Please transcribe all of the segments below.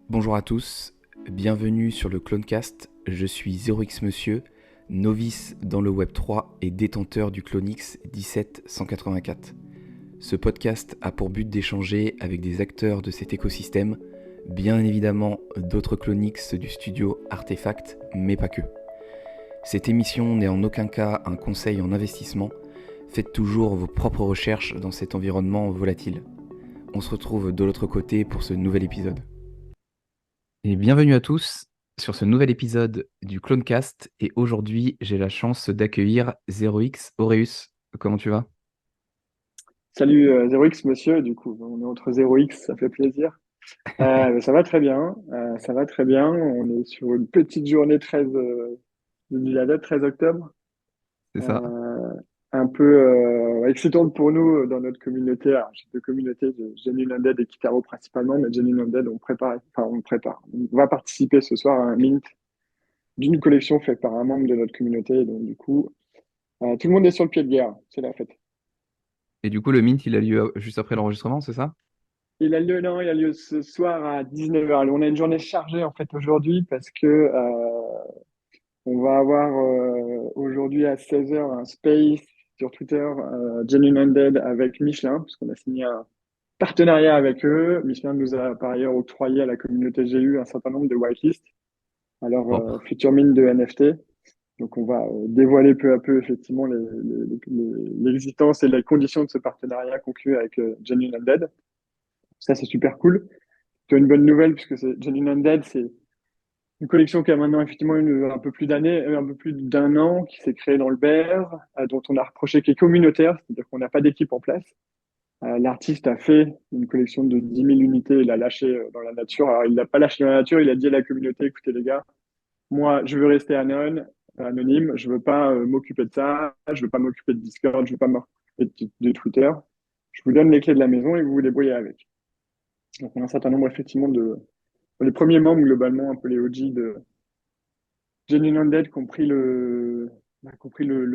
Bonjour à tous, bienvenue sur le Clonecast, je suis 0x Monsieur, novice dans le Web3 et détenteur du Clonix 17184. Ce podcast a pour but d'échanger avec des acteurs de cet écosystème, bien évidemment d'autres Clonix du studio Artefact, mais pas que. Cette émission n'est en aucun cas un conseil en investissement, faites toujours vos propres recherches dans cet environnement volatile. On se retrouve de l'autre côté pour ce nouvel épisode. Et bienvenue à tous sur ce nouvel épisode du Clonecast. Et aujourd'hui, j'ai la chance d'accueillir 0x Aureus. Comment tu vas? Salut 0x monsieur, du coup, on est entre 0x, ça fait plaisir. Ça va très bien, ça va très bien. On est sur une petite journée 13, de la date 13 octobre, C'est ça? euh, un peu excitante pour nous dans notre communauté. Alors, j'ai deux communautés, de Genuine Undead et Kitaro principalement, mais Genuine Undead, on va participer ce soir à un mint d'une collection faite par un membre de notre communauté. Donc, du coup, tout le monde est sur le pied de guerre, c'est la fête. Et du coup, le Mint, il a lieu juste après l'enregistrement, c'est ça? Il a lieu, non, il a lieu ce soir à 19h. On a une journée chargée en fait aujourd'hui parce que on va avoir aujourd'hui à 16h un space sur Twitter, Genuine Undead avec Michelin, puisqu'on a signé un partenariat avec eux. Michelin nous a par ailleurs octroyé à la communauté GU un certain nombre de whitelists à leur Propre. future mine de NFT. Donc on va dévoiler peu à peu effectivement l'existence et les conditions de ce partenariat conclu avec Genuine Undead. Ça c'est super cool. Tu as une bonne nouvelle puisque c'est Genuine Undead, c'est une collection qui a maintenant effectivement un peu plus d'années, un peu plus d'un an, qui s'est créée dans le Bear, dont on a reproché qu'elle est communautaire, c'est-à-dire qu'on n'a pas d'équipe en place. L'artiste a fait une collection de 10 000 unités et l'a lâché dans la nature. Alors, il l'a pas lâché dans la nature, il a dit à la communauté, écoutez les gars, moi, je veux rester anonyme, je veux pas m'occuper de ça, je veux pas m'occuper de Discord, je veux pas m'occuper de Twitter. Je vous donne les clés de la maison et vous vous débrouillez avec. Donc, on a un certain nombre effectivement de les premiers membres, globalement, un peu les OG de Genuine Undead qui ont pris le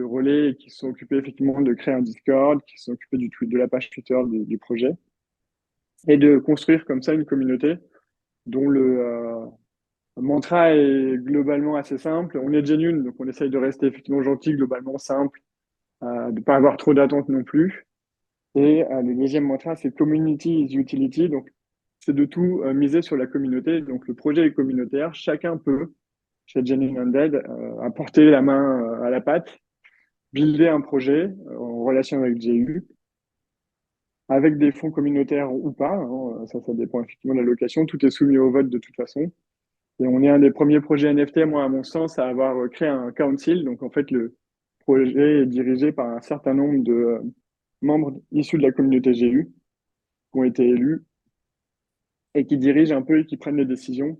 relais et qui se sont occupés effectivement de créer un Discord, qui se sont occupés de la page Twitter du projet et de construire comme ça une communauté dont le mantra est globalement assez simple. On est genuine, donc on essaye de rester effectivement gentil, globalement simple, de pas avoir trop d'attentes non plus. Et le deuxième mantra, c'est Community is Utility, donc c'est de tout miser sur la communauté. Donc le projet est communautaire, chacun peut chez Genuine Undead, apporter la main à la pâte, builder un projet en relation avec GU, avec des fonds communautaires ou pas, hein, ça dépend effectivement de la location, tout est soumis au vote de toute façon. Et on est un des premiers projets NFT, moi, à mon sens, à avoir créé un council. Donc, en fait, le projet est dirigé par un certain nombre de membres issus de la communauté GU qui ont été élus et qui dirigent un peu et qui prennent les décisions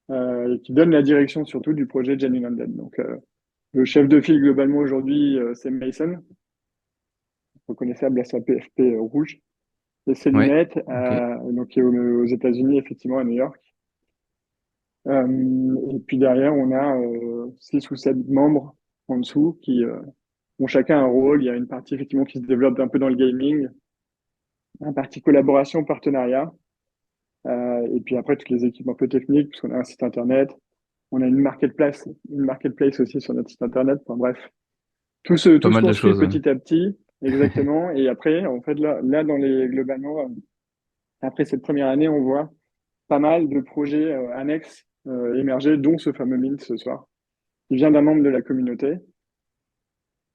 et qui donnent la direction surtout du projet Genuine Undead. Donc, le chef de file globalement aujourd'hui, c'est Mason, reconnaissable à sa PFP rouge, et ses Ouais. lunettes, Ok. donc qui est aux États-Unis, effectivement, à New York. Et puis derrière, on a 6 ou 7 membres en dessous qui ont chacun un rôle. Il y a une partie effectivement qui se développe un peu dans le gaming, une partie collaboration, partenariat, et puis après toutes les équipes un peu techniques, puisqu'on a un site internet, on a une marketplace aussi sur notre site internet. Enfin bref, Pas tout se mal de construit choses. petit à petit, exactement. Et après, en fait, là dans les globalement, après cette première année, on voit pas mal de projets annexes émerger, dont ce fameux Mint ce soir, qui vient d'un membre de la communauté,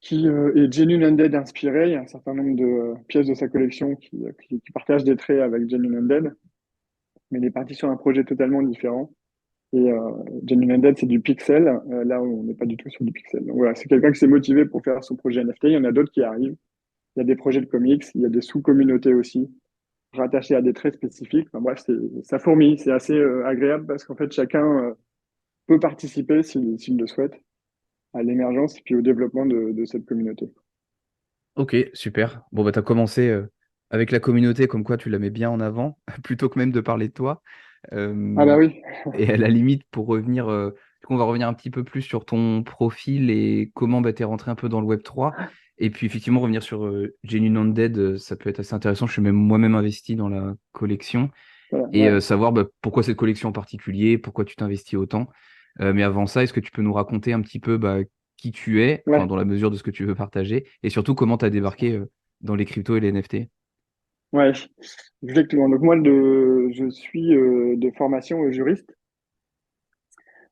qui est Genuine Undead inspiré. Il y a un certain nombre de pièces de sa collection qui partagent des traits avec Genuine Undead, mais il est parti sur un projet totalement différent. Et Genuine Undead, c'est du pixel. Là, on n'est pas du tout sur du pixel. Donc voilà, c'est quelqu'un qui s'est motivé pour faire son projet NFT. Il y en a d'autres qui arrivent. Il y a des projets de comics, il y a des sous-communautés aussi, rattachées à des traits spécifiques. Enfin, bref, ça fourmille. C'est assez agréable parce qu'en fait, chacun peut participer, s'il le souhaite, à l'émergence et puis au développement de cette communauté. Ok, super. Bon, bah, t'as commencé avec la communauté, comme quoi tu la mets bien en avant, plutôt que même de parler de toi. Ah Euh, bah oui, et à la limite, pour revenir, du coup, on va revenir un petit peu plus sur ton profil et comment bah, t'es rentré un peu dans le Web3. Et puis, effectivement, revenir sur Genuine Undead, ça peut être assez intéressant. Je suis même moi-même investi dans la collection. Voilà, et ouais. savoir pourquoi cette collection en particulier, pourquoi tu t'investis autant. Mais avant ça, est-ce que tu peux nous raconter un petit peu qui tu es, enfin Ouais. dans la mesure de ce que tu veux partager, et surtout comment tu as débarqué dans les cryptos et les NFT? Ouais, exactement. Donc moi, je suis de formation juriste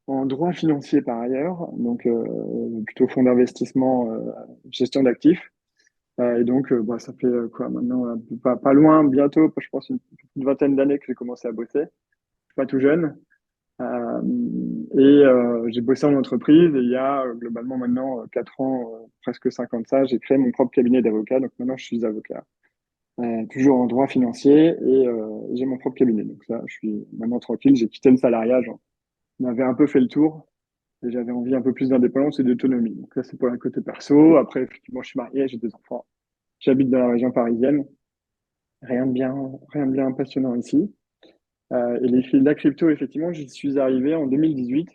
en droit financier par ailleurs, donc plutôt fonds d'investissement, gestion d'actifs. Et donc, bah, ça fait quoi maintenant, pas loin, bientôt, je pense une vingtaine d'années que j'ai commencé à bosser. Je suis pas tout jeune. Euh, j'ai bossé en entreprise et il y a globalement maintenant 4 ans, presque 5 ans de ça, j'ai créé mon propre cabinet d'avocat. Donc maintenant, je suis avocat, toujours en droit financier et j'ai mon propre cabinet. Donc ça, je suis maintenant tranquille. J'ai quitté le salariat. On avait un peu fait le tour et j'avais envie un peu plus d'indépendance et d'autonomie. Donc ça, c'est pour le côté perso. Après, effectivement, je suis marié, j'ai des enfants. J'habite dans la région parisienne. Rien de bien passionnant ici. La crypto, effectivement, j'y suis arrivé en 2018.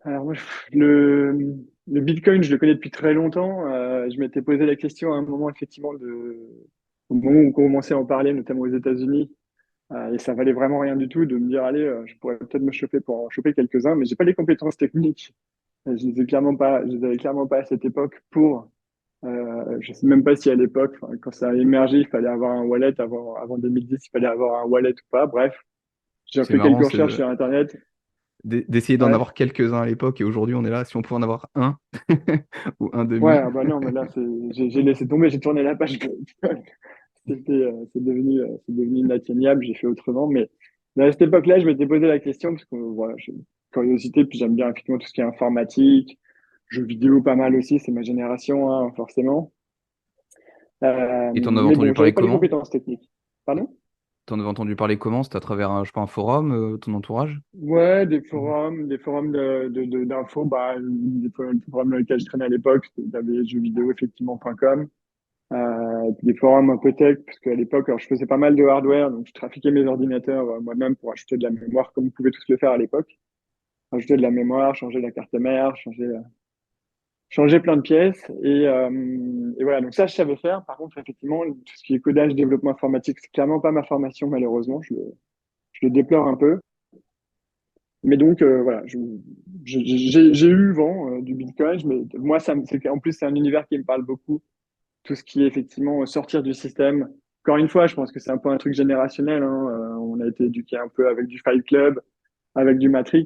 Alors moi, le Bitcoin, je le connais depuis très longtemps. Je m'étais posé la question à un moment, effectivement, au moment où on commençait à en parler, notamment aux États-Unis, et ça valait vraiment rien du tout de me dire, allez, je pourrais peut-être me choper pour en choper quelques-uns, mais j'ai pas les compétences techniques. Je les avais clairement pas à cette époque pour. Je sais même pas si à l'époque, enfin, quand ça a émergé, il fallait avoir un wallet avant 2010, il fallait avoir un wallet ou pas. Bref, j'ai C'est fait quelques marrant recherches sur Internet. d'essayer d'en Ouais. avoir quelques-uns à l'époque, et aujourd'hui on est là, si on pouvait en avoir un ou un Ouais, demi. ah bah non, mais là, j'ai laissé tomber, j'ai tourné la page. C'est devenu inatteignable, j'ai fait autrement. Mais à cette époque-là, je m'étais posé la question parce que voilà, j'ai une curiosité, puis j'aime bien effectivement tout ce qui est informatique, jeux vidéo pas mal aussi, c'est ma génération, hein, forcément. Et t'en avais Mais entendu bon, j'avais parler pas les comment? compétences techniques. Pardon? T'en avais entendu parler comment? C'était à travers je sais pas, un forum, ton entourage? Ouais, des forums d'infos, bah, des forums dans lesquels je traînais à l'époque, il y avait jeuxvideo effectivement.com. Des forums un peu tech, parce qu'à l'époque, alors, je faisais pas mal de hardware, donc je trafiquais mes ordinateurs moi-même pour acheter de la mémoire, comme on pouvait tous le faire à l'époque. Ajouter de la mémoire, changer la carte mère, changer plein de pièces. Et voilà, donc ça, je savais faire. Par contre, effectivement, tout ce qui est codage, développement informatique, c'est clairement pas ma formation, malheureusement. Je le déplore un peu. Mais donc, voilà, j'ai eu vent du Bitcoin. Moi, en plus, c'est un univers qui me parle beaucoup, tout ce qui est effectivement sortir du système. Encore une fois, je pense que c'est un peu un truc générationnel, hein. On a été éduqué un peu avec du Fight Club, avec du Matrix,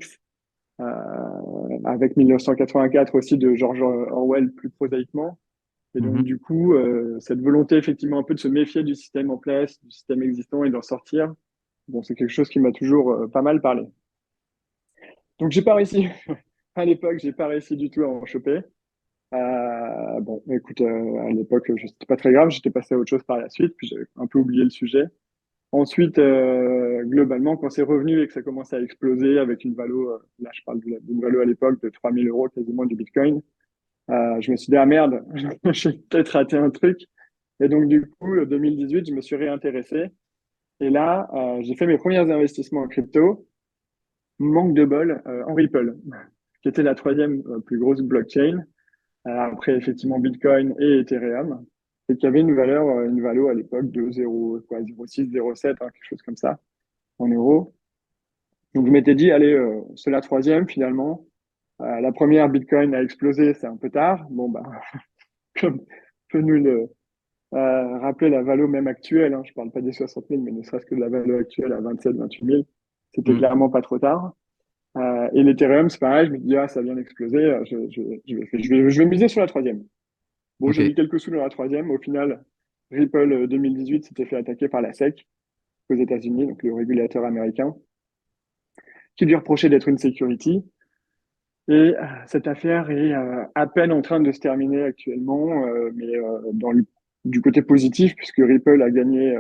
avec 1984 aussi de George Orwell plus prosaïquement. Et donc, Mhm. du coup, cette volonté effectivement un peu de se méfier du système en place, du système existant et d'en sortir, bon, c'est quelque chose qui m'a toujours pas mal parlé. Donc, j'ai pas réussi. À l'époque, j'ai pas réussi du tout à en choper. Bon, écoute, à l'époque, c'était pas très grave. J'étais passé à autre chose par la suite, puis j'avais un peu oublié le sujet. Ensuite, globalement, quand c'est revenu et que ça commençait à exploser avec une valo, là, je parle d'une valo à l'époque de 3000 euros quasiment du Bitcoin, je me suis dit, ah merde, j'ai peut-être raté un truc. Et donc, du coup, 2018, je me suis réintéressé. Et là, j'ai fait mes premiers investissements en crypto. Manque de bol, en Ripple, qui était la troisième plus grosse blockchain. Après, effectivement, Bitcoin et Ethereum, et qui avait une valo à l'époque de 0,6, 0,7, hein, quelque chose comme ça, en euros. Donc, je m'étais dit, allez, c'est la troisième finalement. La première, Bitcoin a explosé, c'est un peu tard. Bon, bah, comme peut nous le rappeler la valo même actuelle, hein, je parle pas des 60 000, mais ne serait-ce que de la valo actuelle à 27, 28 000, c'était Mm. clairement pas trop tard. Et l'Ethereum, c'est pareil, je me dis, ah, ça vient d'exploser, je vais miser sur la troisième. Bon, Ok. j'ai mis quelques sous dans la troisième. Au final, Ripple 2018 s'était fait attaquer par la SEC aux États-Unis, donc le régulateur américain, qui lui reprochait d'être une security. Et cette affaire est à peine en train de se terminer actuellement, mais du côté positif, puisque Ripple a gagné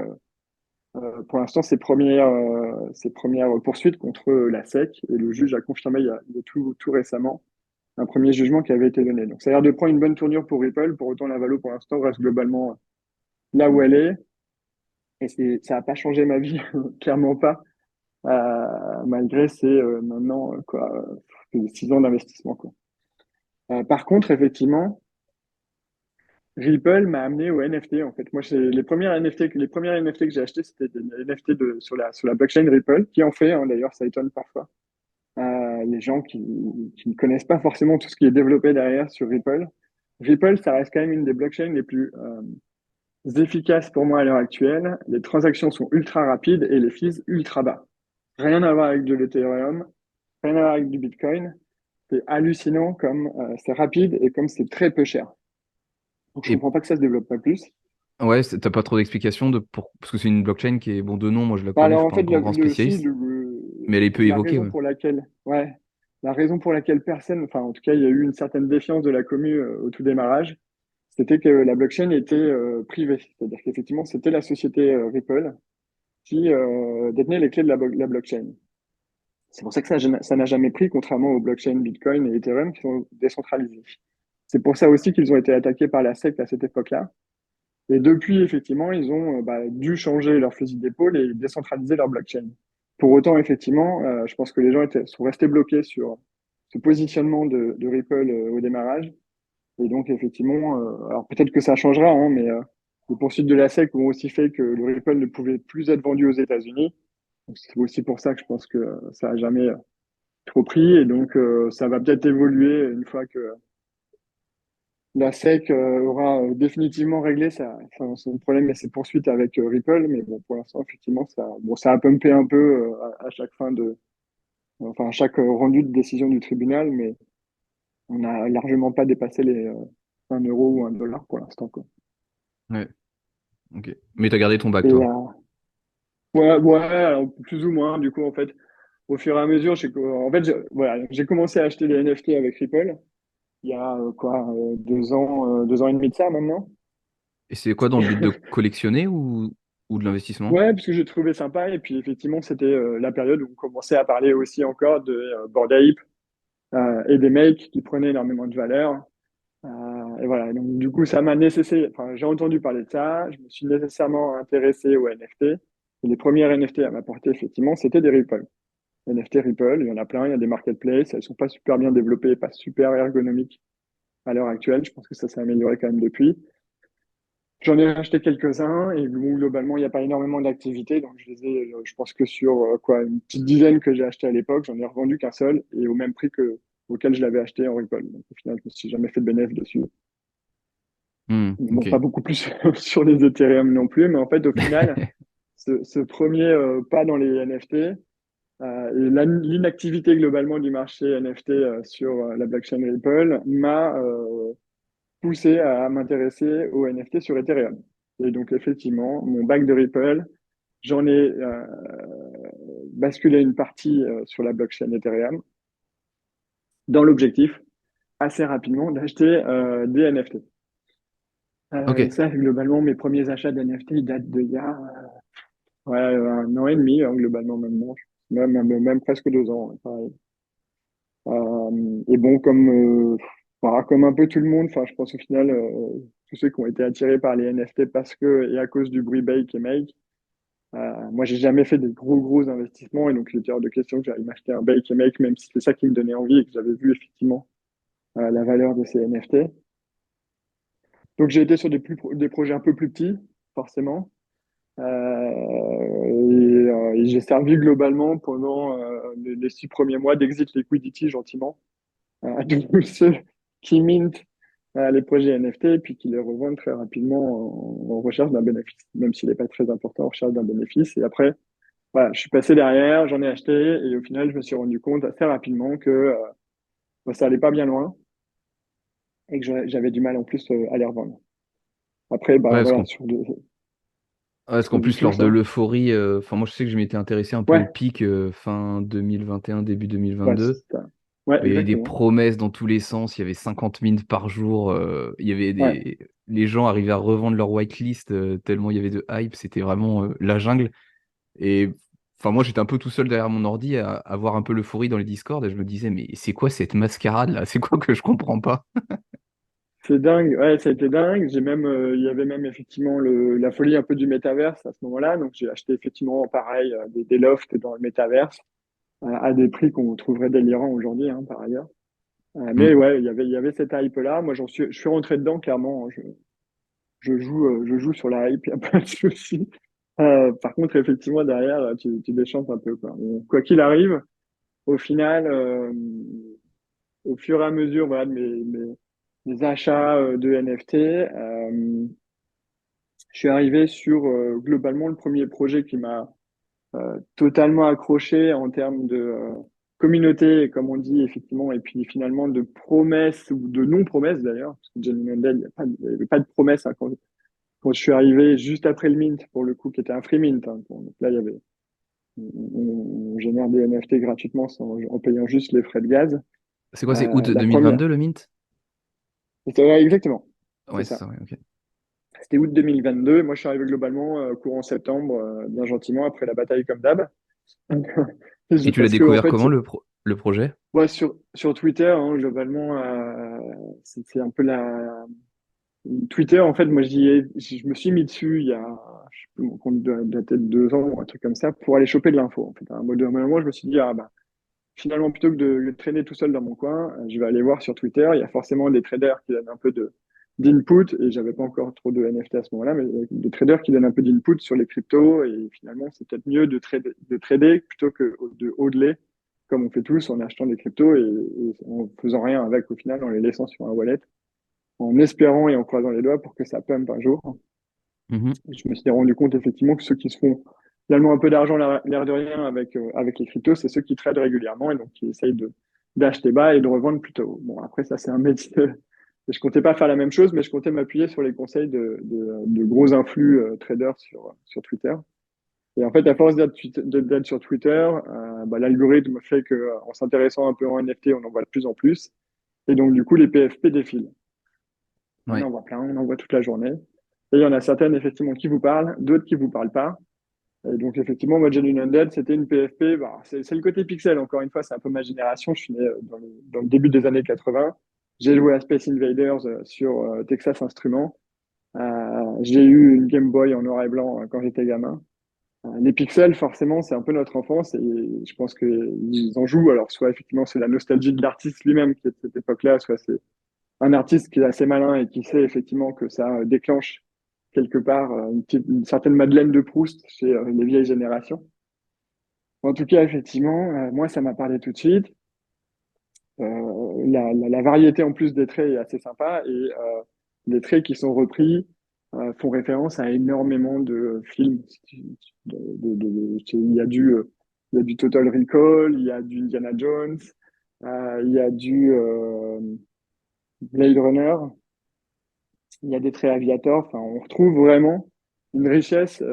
pour l'instant ses premières poursuites contre la SEC, et le juge a confirmé il y a tout récemment un premier jugement qui avait été donné. Donc ça a l'air de prendre une bonne tournure pour Ripple, pour autant la valo pour l'instant reste globalement là où elle est. Et ça n'a pas changé ma vie, clairement pas, malgré ces maintenant 6 ans d'investissement, quoi. Par contre, effectivement, Ripple m'a amené au NFT en fait. Moi, c'est les premières NFT que j'ai achetées, c'était des NFT sur la blockchain Ripple, qui en fait, hein, d'ailleurs, ça étonne parfois. Les gens qui ne connaissent pas forcément tout ce qui est développé derrière sur Ripple. Ripple, ça reste quand même une des blockchains les plus efficaces pour moi à l'heure actuelle. Les transactions sont ultra rapides et les fees ultra bas. Rien à voir avec de l'Ethereum, rien à voir avec du Bitcoin. C'est hallucinant comme c'est rapide et comme c'est très peu cher. Donc je Et comprends pas que ça se développe pas plus. ouais, t'as pas trop d'explications parce que c'est une blockchain qui est bon de nom, moi je la Bah, connais, je alors suis en pas un fait, grand si, spécialiste, mais elle est peu la évoquée, raison ouais. pour laquelle, ouais, la raison pour laquelle personne, enfin en tout cas, il y a eu une certaine défiance de la commu au tout démarrage, c'était que la blockchain était privée. C'est-à-dire qu'effectivement, c'était la société Ripple qui détenait les clés de la blockchain. C'est pour ça que ça n'a jamais pris, contrairement aux blockchains Bitcoin et Ethereum qui sont décentralisées. C'est pour ça aussi qu'ils ont été attaqués par la SEC à cette époque-là. Et depuis, effectivement, ils ont dû changer leur fusil d'épaule et décentraliser leur blockchain. Pour autant, effectivement, je pense que les gens sont restés bloqués sur ce positionnement de Ripple au démarrage. Et donc, effectivement, alors peut-être que ça changera, hein, mais les poursuites de la SEC ont aussi fait que le Ripple ne pouvait plus être vendu aux États-Unis. Donc, c'est aussi pour ça que je pense que ça a jamais trop pris. Et donc, ça va peut-être évoluer une fois que la SEC aura définitivement réglé son problème et ses poursuites avec Ripple. Mais bon, pour l'instant, effectivement, ça a pumpé un peu à chaque enfin, à chaque rendu de décision du tribunal, mais on n'a largement pas dépassé les 1 euro ou 1 dollar pour l'instant, quoi. Ouais, ok. Mais t'as gardé ton bac, Et toi. ouais, alors, plus ou moins, du coup, en fait, au fur et à mesure, voilà, j'ai commencé à acheter des NFT avec Ripple il y a 2 ans et demi de ça maintenant. Et c'est quoi dans le but de collectionner ou de l'investissement? Ouais, parce que j'ai trouvé sympa. Et puis, effectivement, c'était la période où on commençait à parler aussi encore de Bored Ape et des makes qui prenaient énormément de valeur. Et voilà. Donc, du coup, ça m'a nécessité. Enfin, j'ai entendu parler de ça. Je me suis nécessairement intéressé aux NFT. Et les premières NFT à m'apporter, effectivement, c'était des Ripple. NFT Ripple, il y en a plein. Il y a des marketplaces. Elles sont pas super bien développées, pas super ergonomiques à l'heure actuelle. Je pense que ça s'est amélioré quand même depuis. J'en ai acheté quelques-uns et bon, globalement, il n'y a pas énormément d'activités. Donc, je pense que sur une petite dizaine que j'ai acheté à l'époque, j'en ai revendu qu'un seul et au même prix auquel je l'avais acheté en Ripple. Donc, au final, je me suis jamais fait de bénéfice dessus. Bon, Ok. pas beaucoup plus sur les Ethereum non plus, mais en fait, au final, ce premier pas dans les NFT et l'inactivité globalement du marché NFT sur la blockchain Ripple m'a poussé à m'intéresser aux NFT sur Ethereum. Et donc, effectivement, mon bac de Ripple, j'en ai basculé une partie sur la blockchain Ethereum dans l'objectif assez rapidement d'acheter des NFT. Et Ok. ça, globalement, mes premiers achats d'NFT, ils datent d'il y a 1 an et demi, hein, globalement, même presque 2 ans. Ouais, pareil. Et bon, voilà, comme un peu tout le monde, enfin, je pense au final, tous ceux qui ont été attirés par les NFT parce que et à cause du bruit bake et make, moi, j'ai jamais fait des gros investissements et donc il était hors de question que j'aille m'acheter un bake et make, même si c'est ça qui me donnait envie et que j'avais vu effectivement la valeur de ces NFT. Donc j'ai été sur des projets un peu plus petits, forcément. Et j'ai servi globalement pendant les 6 premiers mois d'exit liquidity gentiment à tous ceux qui mintent les projets NFT et puis qui les revendent très rapidement en recherche d'un bénéfice, même s'il n'est pas très important en recherche d'un bénéfice. Et après, voilà, je suis passé derrière, j'en ai acheté et au final, je me suis rendu compte assez rapidement que ça allait pas bien loin et que j'avais du mal en plus à les revendre. Après, Ouais, voilà, parce qu'en vas-y plus, lors plus, de hein. l'euphorie, enfin, moi je sais que je m'étais intéressé un peu au Ouais, pic fin 2021, début ouais, 2022. c'est ça. Ouais, Où il y avait des exactement. promesses dans tous les sens, il y avait 50 000 par jour, il y avait Ouais. les gens arrivaient à revendre leur whitelist tellement il y avait de hype, c'était vraiment la jungle. Et enfin, moi j'étais un peu tout seul derrière mon ordi à voir un peu l'euphorie dans les Discord et je me disais, mais c'est quoi cette mascarade là? C'est quoi que je comprends pas? C'est dingue, ouais, ça a été dingue. Il y avait même effectivement la folie un peu du métaverse à ce moment-là. Donc, j'ai acheté effectivement, pareil, des lofts dans le métaverse à des prix qu'on trouverait délirants aujourd'hui, hein, par ailleurs. Mais Hmm. ouais, il y avait cette hype-là. Moi, je suis rentré dedans, clairement, hein. je joue sur la hype, il n'y a pas de souci. Par contre, effectivement, derrière, tu déchantes un peu, quoi. Bon, quoi qu'il arrive, au final, au fur et à mesure, voilà, de mes achats de NFT, je suis arrivé sur globalement le premier projet qui m'a totalement accroché en termes de communauté, comme on dit, effectivement, et puis finalement de promesses ou de non-promesses d'ailleurs, parce que Genuine Undead, il n'y avait pas de promesses hein, quand je suis arrivé juste après le mint, pour le coup, qui était un free mint. Hein. Donc là, il y avait, on génère des NFT gratuitement en payant juste les frais de gaz. C'est quoi, c'est août La première, 2022 le mint? ouais, exactement, c'est Ouais, c'est ça. ça, ouais, ok. C'était août 2022. Moi, je suis arrivé globalement courant septembre, bien gentiment, après la bataille comme d'hab. Et tu l'as Parce que, en découvert fait, comment le projet? ouais, sur Twitter, hein, globalement, c'est un peu la. Twitter, en fait, moi, je me suis mis dessus il y a, je sais plus, mon compte doit être 2 ans ou un truc comme ça, pour aller choper de l'info. En fait, à un moment, je me suis dit, ah bah, finalement, plutôt que de le traîner tout seul dans mon coin, je vais aller voir sur Twitter. Il y a forcément des traders qui donnent un peu d'input, et j'avais pas encore trop de NFT à ce moment-là, mais des traders qui donnent un peu d'input sur les cryptos, et finalement, c'est peut-être mieux de trader plutôt que de hodler, comme on fait tous, en achetant des cryptos et en faisant rien avec au final, en les laissant sur un wallet, en espérant et en croisant les doigts pour que ça pump un jour. Mhm. Je me suis rendu compte effectivement que ceux qui se font finalement un peu d'argent l'air de rien avec les cryptos, c'est ceux qui tradent régulièrement et donc qui essayent d'acheter bas et de revendre plus tôt. Bon, après, ça, c'est un métier. Je comptais pas faire la même chose, mais je comptais m'appuyer sur les conseils de gros influx traders sur Twitter. Et en fait, à force d'être sur Twitter, bah, l'algorithme fait que en s'intéressant un peu en NFT, on en voit de plus en plus. Et donc, du coup, les PFP défilent. On Ouais. en voit plein, on en voit toute la journée. Et il y en a certaines, effectivement, qui vous parlent, d'autres qui vous parlent pas. Et donc, effectivement, moi, Genuine Undead, c'était une PFP. Bah, c'est le côté pixel, encore une fois, c'est un peu ma génération. Je suis né dans le début des années 80. J'ai joué à Space Invaders sur Texas Instruments. J'ai eu une Game Boy en noir et blanc quand j'étais gamin. Les pixels, forcément, c'est un peu notre enfance et je pense qu'ils en jouent. Alors, soit effectivement, c'est la nostalgie de l'artiste lui-même qui est de cette époque-là, soit c'est un artiste qui est assez malin et qui sait effectivement que ça déclenche quelque part une certaine Madeleine de Proust chez les vieilles générations. En tout cas, effectivement, moi, ça m'a parlé tout de suite. La variété en plus des traits est assez sympa et les traits qui sont repris font référence à énormément de films. Il y a du Total Recall, il y a du Indiana Jones, il y a du Blade Runner, il y a des traits Aviator. Enfin, on retrouve vraiment une richesse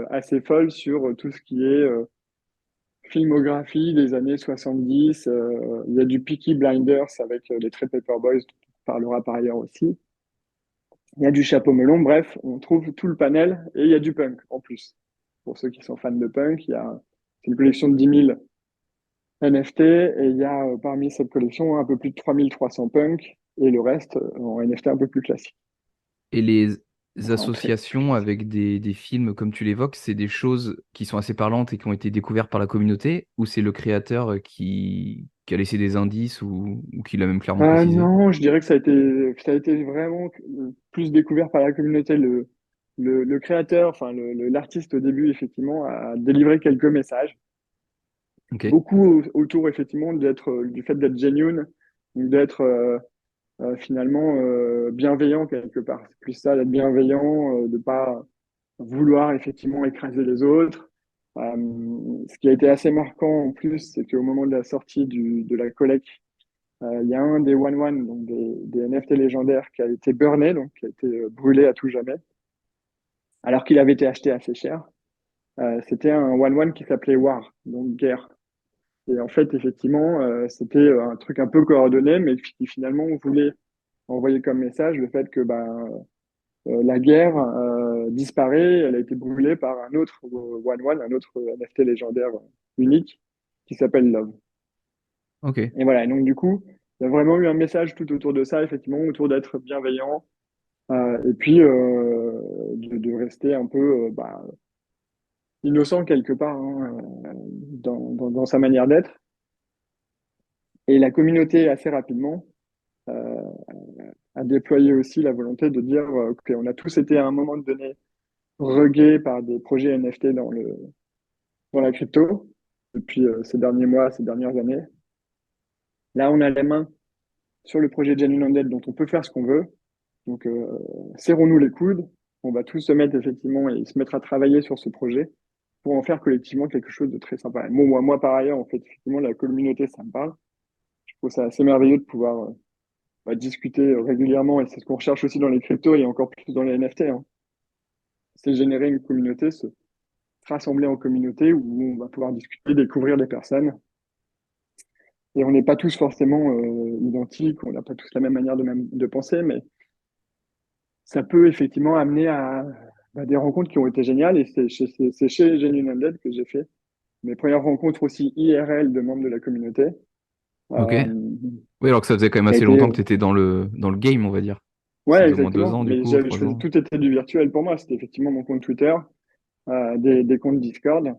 assez folle sur tout ce qui est filmographie des années 70. Il y a du Peaky Blinders avec les traits Paperboys, dont on parlera par ailleurs aussi. Il y a du Chapeau melon. Bref, on trouve tout le panel et il y a du punk en plus. Pour ceux qui sont fans de punk, c'est une collection de 10 000 NFT et il y a parmi cette collection un peu plus de 3 300 punk et le reste en NFT un peu plus classique. Et les Enfin, en très plus associations classique. avec des films, comme tu l'évoques, c'est des choses qui sont assez parlantes et qui ont été découvertes par la communauté, ou c'est le créateur qui a laissé des indices ou qui l'a même clairement précisé? Non, je dirais que ça a été vraiment plus découvert par la communauté. Le créateur, enfin l'artiste au début, effectivement, a délivré quelques messages. Ok. Beaucoup autour, effectivement, du fait d'être genuine, donc d'être finalement bienveillant quelque part. C'est plus ça, d'être bienveillant, de pas vouloir effectivement écraser les autres. Ce qui a été assez marquant en plus, c'est qu'au moment de la sortie de la collecte, il y a un des One One, donc des NFT légendaires, qui a été burné, donc qui a été brûlé à tout jamais, alors qu'il avait été acheté assez cher. C'était un One One qui s'appelait War, donc guerre. Et en fait, effectivement, c'était un truc un peu coordonné, mais qui finalement voulait envoyer comme message le fait que ben, la guerre disparaît, elle a été brûlée par un autre One One, un autre NFT légendaire unique qui s'appelle Love. Ok. Et voilà, et donc du coup, il y a vraiment eu un message tout autour de ça, effectivement, autour d'être bienveillant, et puis de rester un peu bah, innocent quelque part hein, dans sa manière d'être. Et la communauté, assez rapidement, à déployer aussi la volonté de dire, OK, on a tous été à un moment donné regués par des projets NFT dans la crypto depuis ces derniers mois, ces dernières années. Là, on a les mains sur le projet Genuine Undead dont on peut faire ce qu'on veut. Donc, serrons-nous les coudes. On va tous se mettre effectivement et se mettre à travailler sur ce projet pour en faire collectivement quelque chose de très sympa. Et moi, par ailleurs, en fait, effectivement, la communauté, ça me parle. Je trouve ça assez merveilleux de pouvoir discuter régulièrement, et c'est ce qu'on recherche aussi dans les cryptos et encore plus dans les NFT, hein. C'est générer une communauté, se rassembler en communauté où on va pouvoir discuter, découvrir des personnes. Et on n'est pas tous forcément identiques, on n'a pas tous la même manière de penser, mais ça peut effectivement amener à des rencontres qui ont été géniales. Et c'est chez Genuine Undead que j'ai fait mes premières rencontres aussi IRL de membres de la communauté. Ok. Euh, Oui, alors que ça faisait quand même qui a assez été, longtemps que tu étais dans le game, on va dire. Ça ouais, faisait au moins 2 ans, exactement. du Mais coup, je trois faisais ans. tout était du virtuel pour moi. C'était effectivement mon compte Twitter, des comptes Discord.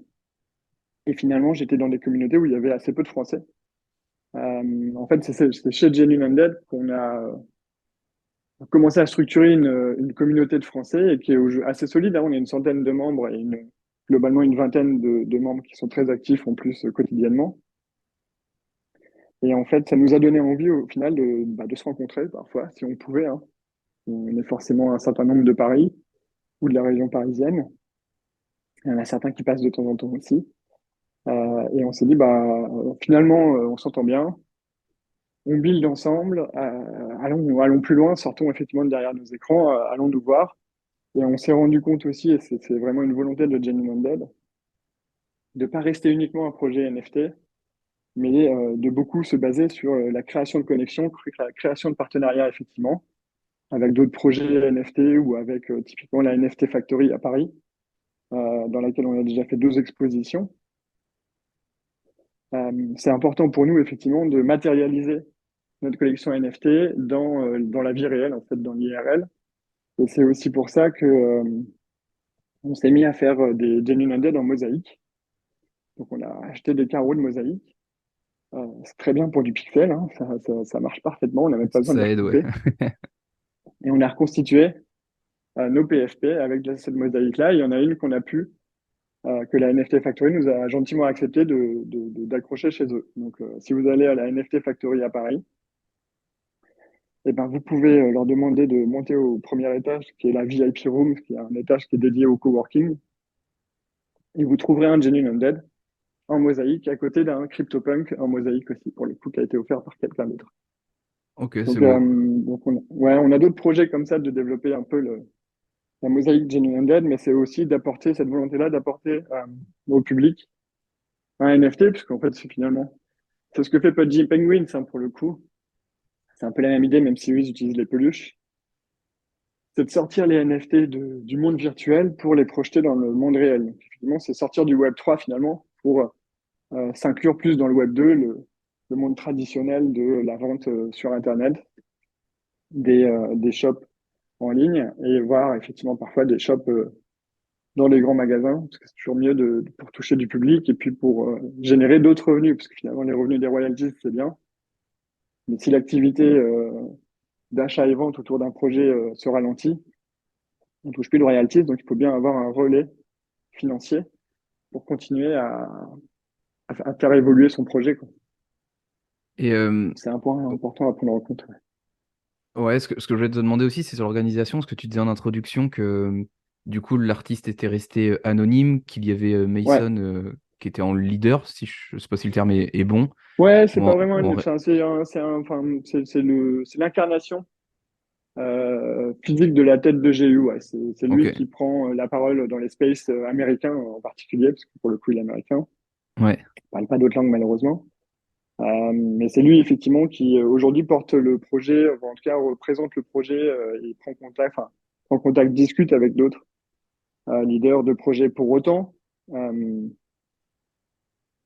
Et finalement, j'étais dans des communautés où il y avait assez peu de Français. En fait, c'est chez Genuine Undead qu'on a commencé à structurer une communauté de Français et qui est assez solide, hein. On est une centaine de membres et globalement une vingtaine de membres qui sont très actifs en plus quotidiennement. Et en fait, ça nous a donné envie au final de se rencontrer parfois, si on pouvait, hein. On est forcément un certain nombre de Paris ou de la région parisienne. Il y en a certains qui passent de temps en temps aussi. Et on s'est dit, finalement, on s'entend bien, on build ensemble, allons plus loin, sortons effectivement de derrière nos écrans, allons nous voir. Et on s'est rendu compte aussi, et c'est vraiment une volonté de Genuine Undead, de ne pas rester uniquement un projet NFT, mais de beaucoup se baser sur la création de connexions, la création de partenariats, effectivement, avec d'autres projets NFT ou avec typiquement la NFT Factory à Paris, dans laquelle on a déjà fait 2 expositions. C'est important pour nous, effectivement, de matérialiser notre collection NFT dans la vie réelle, en fait, dans l'IRL. Et c'est aussi pour ça que on s'est mis à faire des Genuine Undead en mosaïque. Donc, on a acheté des carreaux de mosaïque. C'est très bien pour du pixel, hein, ça marche parfaitement, on n'a même pas besoin de Ça les aide, ouais. recouper. Et on a reconstitué nos PFP avec cette mosaïque-là. Il y en a une que la NFT Factory nous a gentiment accepté d'accrocher chez eux. Donc, si vous allez à la NFT Factory à Paris, eh ben, vous pouvez leur demander de monter au premier étage, qui est la VIP Room, qui est un étage qui est dédié au coworking. Et vous trouverez un Genuine Undead en mosaïque à côté d'un CryptoPunk en mosaïque aussi, pour le coup, qui a été offert par quelqu'un d'autre. Ok, c'est Donc, beau. on a d'autres projets comme ça de développer un peu la mosaïque Genuine Undead, mais c'est aussi d'apporter cette volonté-là, d'apporter au public un NFT, puisqu'en fait, c'est ce que fait Pudgy Penguins, hein, pour le coup. C'est un peu la même idée, même si eux, ils utilisent les peluches. C'est de sortir les NFT du monde virtuel pour les projeter dans le monde réel. Donc, effectivement, c'est sortir du Web 3 finalement pour s'inclure plus dans le Web 2, le monde traditionnel de la vente sur Internet, des shops en ligne et voir effectivement parfois des shops dans les grands magasins, parce que c'est toujours mieux pour toucher du public et puis pour générer d'autres revenus, parce que finalement les revenus des royalties, c'est bien. Mais si l'activité d'achat et vente autour d'un projet se ralentit, on touche plus de royalties, donc il faut bien avoir un relais financier pour continuer à faire évoluer son projet, quoi. Et C'est un point important à prendre en compte. Ouais. ouais, ce que je voulais te demander aussi, c'est sur l'organisation, parce que tu disais en introduction que du coup l'artiste était resté anonyme, qu'il y avait Ouais, Mason qui était en leader, si je sais pas si le terme est bon. ouais, c'est Ou pas en- vraiment ou en une, ré- c'est l'incarnation physique de la tête de GU. Ouais. C'est Ok, lui qui prend la parole dans les spaces américains en particulier, parce que pour le coup, il est américain. ouais. Il parle pas d'autres langues, malheureusement. Mais c'est lui, effectivement, qui aujourd'hui porte le projet, ou en tout cas représente le projet et prend contact, discute avec d'autres leaders de projet pour autant.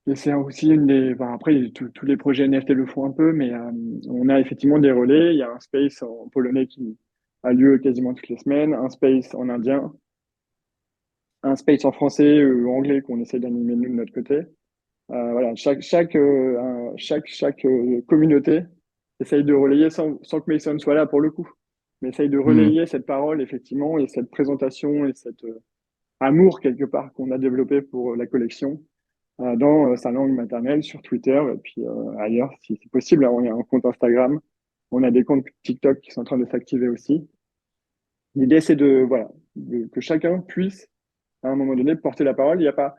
Et c'est aussi après, tous les projets NFT le font un peu, mais on a effectivement des relais. Il y a un space en polonais qui a lieu quasiment toutes les semaines, un space en indien, un space en français ou anglais qu'on essaie d'animer nous de notre côté. Voilà, chaque communauté essaye de relayer sans que Mason soit là pour le coup. mais essaye de Hmm. relayer cette parole, effectivement, et cette présentation et cet amour, quelque part, qu'on a développé pour la collection dans sa langue maternelle, sur Twitter, et puis ailleurs, si c'est possible. On a un compte Instagram, on a des comptes TikTok qui sont en train de s'activer aussi. L'idée, c'est voilà, que chacun puisse, à un moment donné, porter la parole. Il n'y a pas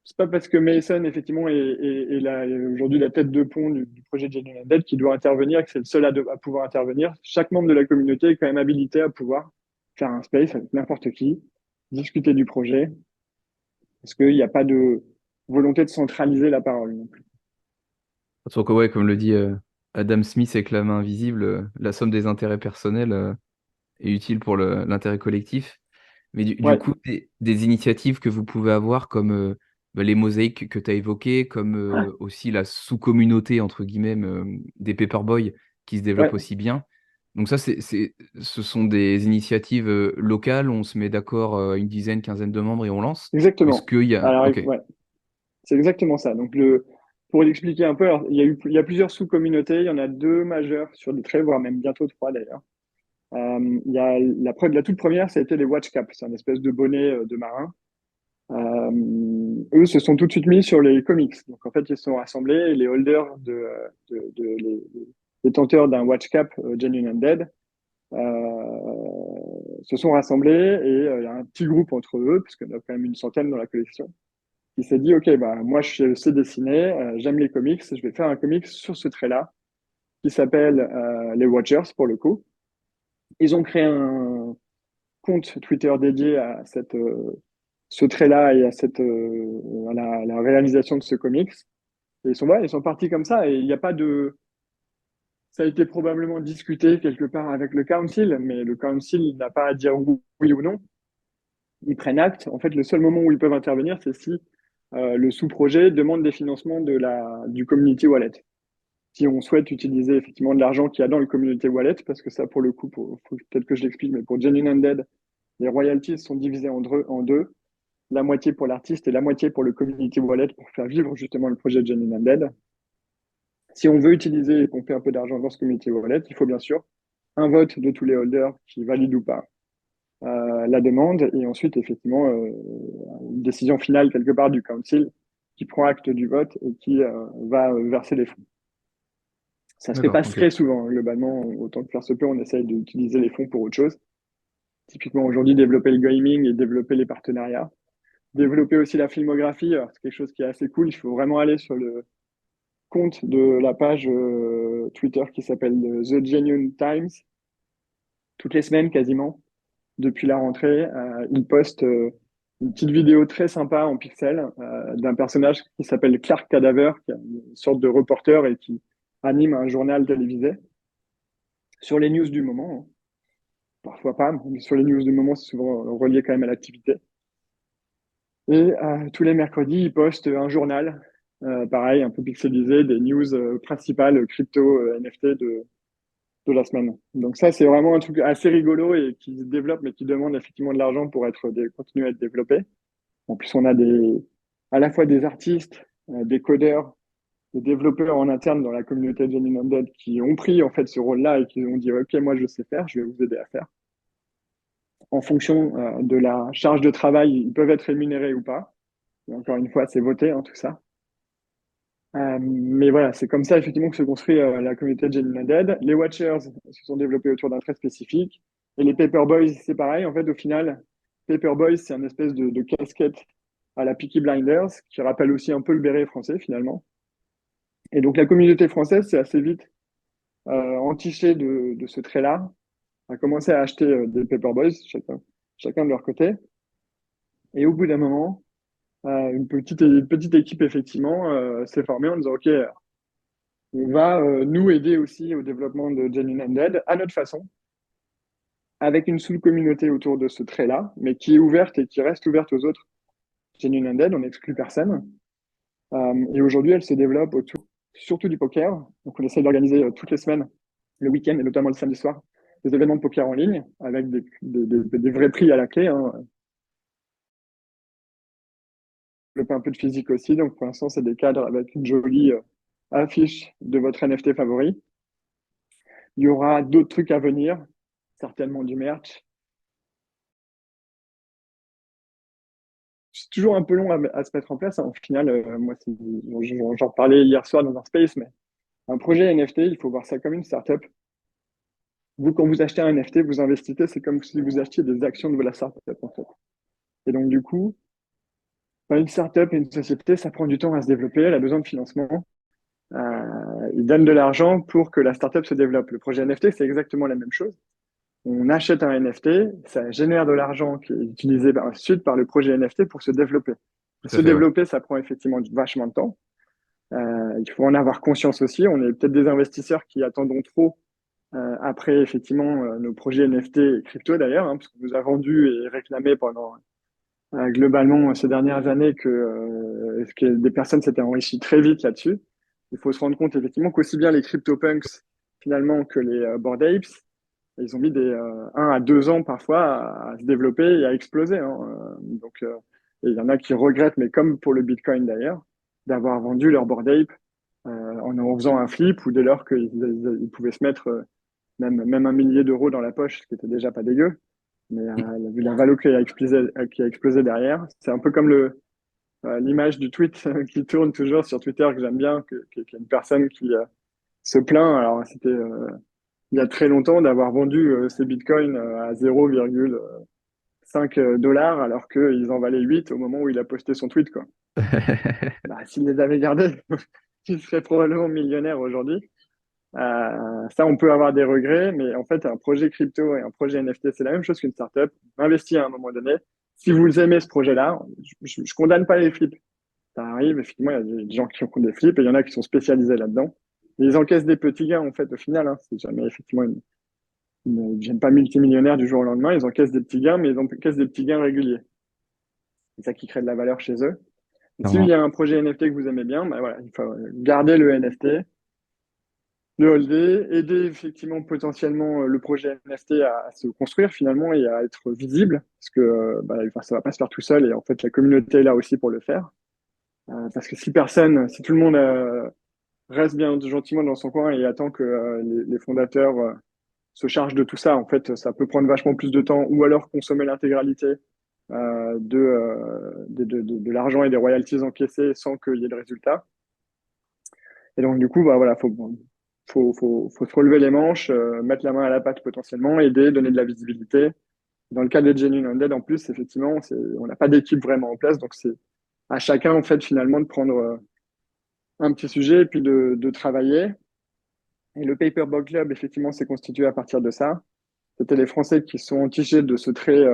C'est pas parce que Mason, effectivement, est aujourd'hui la tête de pont du projet Genuine Undead qui doit intervenir, que c'est le seul à pouvoir intervenir. Chaque membre de la communauté est quand même habilité à pouvoir faire un space avec n'importe qui, discuter du projet, parce qu'il n'y a pas de volonté de centraliser la parole non plus. Surtout que, ouais, comme le dit Adam Smith avec la main invisible, la somme des intérêts personnels est utile pour l'intérêt collectif. Mais du Ouais, coup, des initiatives que vous pouvez avoir comme bah, les mosaïques que tu as évoquées, comme aussi la sous-communauté, entre guillemets, des Paperboy qui se développe ouais, aussi bien. Donc ça, ce sont des initiatives locales, on se met d'accord une dizaine, quinzaine de membres et on lance. Ou est-ce exactement. qu'il y a... Alors, Ok. ouais, c'est exactement ça. Donc, pour l'expliquer un peu, alors, il y a plusieurs sous-communautés. Il y en a deux majeures sur des traits, voire même bientôt trois d'ailleurs. Il y a la toute première, ça a été les Watch Caps, c'est un espèce de bonnet de marin. Eux se sont tout de suite mis sur les comics. Donc en fait, ils se sont rassemblés et les holders les détenteurs d'un Watch Cap Genuine Undead se sont rassemblés et il y a un petit groupe entre eux, parce qu'il y en a quand même une centaine dans la collection, qui s'est dit, OK, bah, moi je sais dessiner, j'aime les comics, je vais faire un comics sur ce trait-là, qui s'appelle les Watchers pour le coup. Ils ont créé un compte Twitter dédié à ce trait-là et à la réalisation de ce comics. Et ils sont partis comme ça. Et il n'y a pas de. Ça a été probablement discuté quelque part avec le council, mais le council n'a pas à dire oui ou non. Ils prennent acte. En fait, le seul moment où ils peuvent intervenir, c'est si le sous-projet demande des financements du community wallet. Si on souhaite utiliser effectivement de l'argent qu'il y a dans le community wallet, parce que ça, pour le coup, faut peut-être que je l'explique, mais pour Genuine Undead, les royalties sont divisées en deux, la moitié pour l'artiste et la moitié pour le community wallet pour faire vivre justement le projet de Genuine Undead. Si on veut utiliser et qu'on fait un peu d'argent dans ce community wallet, il faut bien sûr un vote de tous les holders qui valident ou pas la demande et ensuite effectivement une décision finale quelque part du council qui prend acte du vote et qui va verser les fonds. Ça se fait D'accord, pas ok. très souvent, hein, globalement, autant que faire se peut, on essaye d'utiliser les fonds pour autre chose. Typiquement aujourd'hui, développer le gaming et développer les partenariats. Développer aussi la filmographie, c'est quelque chose qui est assez cool. Il faut vraiment aller sur le compte de la page Twitter qui s'appelle The Genuine Times. Toutes les semaines, quasiment, depuis la rentrée, il poste une petite vidéo très sympa en pixels d'un personnage qui s'appelle Clark Cadaver, qui est une sorte de reporter et qui anime un journal télévisé sur les news du moment, hein. Parfois pas, mais sur les news du moment, c'est souvent relié quand même à l'activité. Et tous les mercredis, il poste un journal, pareil, un peu pixelisé, des news principales crypto NFT de la semaine. Donc ça, c'est vraiment un truc assez rigolo et qui se développe, mais qui demande effectivement de l'argent pour continuer à être développé. En plus, on a à la fois des artistes, des codeurs, des développeurs en interne dans la communauté de Genuine Undead qui ont pris en fait ce rôle-là et qui ont dit, OK, moi je sais faire, je vais vous aider à faire. En fonction de la charge de travail, ils peuvent être rémunérés ou pas. Et encore une fois, c'est voté, hein, tout ça. Mais voilà, c'est comme ça effectivement que se construit la communauté de Genuine Undead. Les Watchers se sont développés autour d'un trait spécifique. Et les Paperboys, c'est pareil. En fait, au final, Paperboys, c'est une espèce de casquette à la Peaky Blinders, qui rappelle aussi un peu le béret français finalement. Et donc la communauté française s'est assez vite entichée de ce trait-là, a commencé à acheter des Paperboys, chacun de leur côté. Et au bout d'un moment, une petite équipe effectivement s'est formée en disant, OK, on va nous aider aussi au développement de Genuine Undead à notre façon, avec une sous-communauté autour de ce trait-là, mais qui est ouverte et qui reste ouverte aux autres Genuine Undead, on n'exclut personne. Et aujourd'hui, elle se développe autour surtout du poker. Donc on essaie d'organiser toutes les semaines, le week-end et notamment le samedi soir, des événements de poker en ligne avec des vrais prix à la clé, hein. Développer un peu de physique aussi. Donc pour l'instant, c'est des cadres avec une jolie affiche de votre NFT favori. Il y aura d'autres trucs à venir. certainement du merch. C'est toujours un peu long à se mettre en place, hein. Au final, moi, j'en parlais hier soir dans un space, mais un projet NFT, il faut voir ça comme une startup. Vous, quand vous achetez un NFT, vous investissez, c'est comme si vous achetiez des actions de la startup, en fait. Et donc, du coup, une startup et une société, ça prend du temps à se développer, elle a besoin de financement. Ils donnent de l'argent pour que la startup se développe. Le projet NFT, c'est exactement la même chose. On achète un NFT, ça génère de l'argent qui est utilisé ensuite par le projet NFT pour se développer. Tout à Se fait, ouais. développer, ça prend effectivement vachement de temps. Il faut en avoir conscience aussi. On est peut-être des investisseurs qui attendons trop après effectivement nos projets NFT et crypto d'ailleurs, hein, parce qu'on nous a vendu et réclamé pendant globalement ces dernières années que des personnes s'étaient enrichies très vite là-dessus. Il faut se rendre compte effectivement qu'aussi bien les CryptoPunks finalement que les Bored Apes, ils ont mis des 1 à 2 ans parfois à se développer et à exploser, hein. Et il y en a qui regrettent, mais comme pour le Bitcoin d'ailleurs, d'avoir vendu leur Bored Ape en faisant un flip ou dès lors qu'ils pouvaient se mettre même 1 millier d'euros dans la poche, ce qui était déjà pas dégueu. Mais vu la valo qui a explosé derrière, c'est un peu comme l'image du tweet qui tourne toujours sur Twitter que j'aime bien, qu'il y a une personne qui se plaint. Alors c'était il y a très longtemps d'avoir vendu ses bitcoins à 0,5 dollars alors qu'ils en valaient 8 au moment où il a posté son tweet, quoi. Bah, s'il les avait gardés, il serait probablement millionnaire aujourd'hui. Ça, on peut avoir des regrets, mais en fait, un projet crypto et un projet NFT, c'est la même chose qu'une startup. Investir à un moment donné. Si vous aimez ce projet-là, je condamne pas les flips. Ça arrive, effectivement, il y a des gens qui font des flips et il y en a qui sont spécialisés là-dedans. Ils encaissent des petits gains, en fait, au final, hein. C'est jamais effectivement ils ne deviennent pas multimillionnaires du jour au lendemain. Ils encaissent des petits gains, mais ils encaissent des petits gains réguliers. C'est ça qui crée de la valeur chez eux. S'il Clairement. y a un projet NFT que vous aimez bien, bah voilà, il faut garder le NFT, le holder, aider effectivement potentiellement le projet NFT à se construire finalement et à être visible, parce que enfin, ça va pas se faire tout seul et en fait la communauté est là aussi pour le faire. Parce que si tout le monde reste bien gentiment dans son coin et attend que les fondateurs se chargent de tout ça, en fait, ça peut prendre vachement plus de temps ou alors consommer l'intégralité de l'argent et des royalties encaissées sans qu'il y ait de résultat. Et donc, du coup, bah, voilà, faut se relever les manches, mettre la main à la pâte potentiellement, aider, donner de la visibilité. Dans le cas des Genuine Undead, en plus, effectivement, on n'a pas d'équipe vraiment en place, donc c'est à chacun, en fait, finalement, de prendre un petit sujet et puis de travailler. Et le Paperboy Club, effectivement, s'est constitué à partir de ça. C'était les Français qui sont entichés de ce trait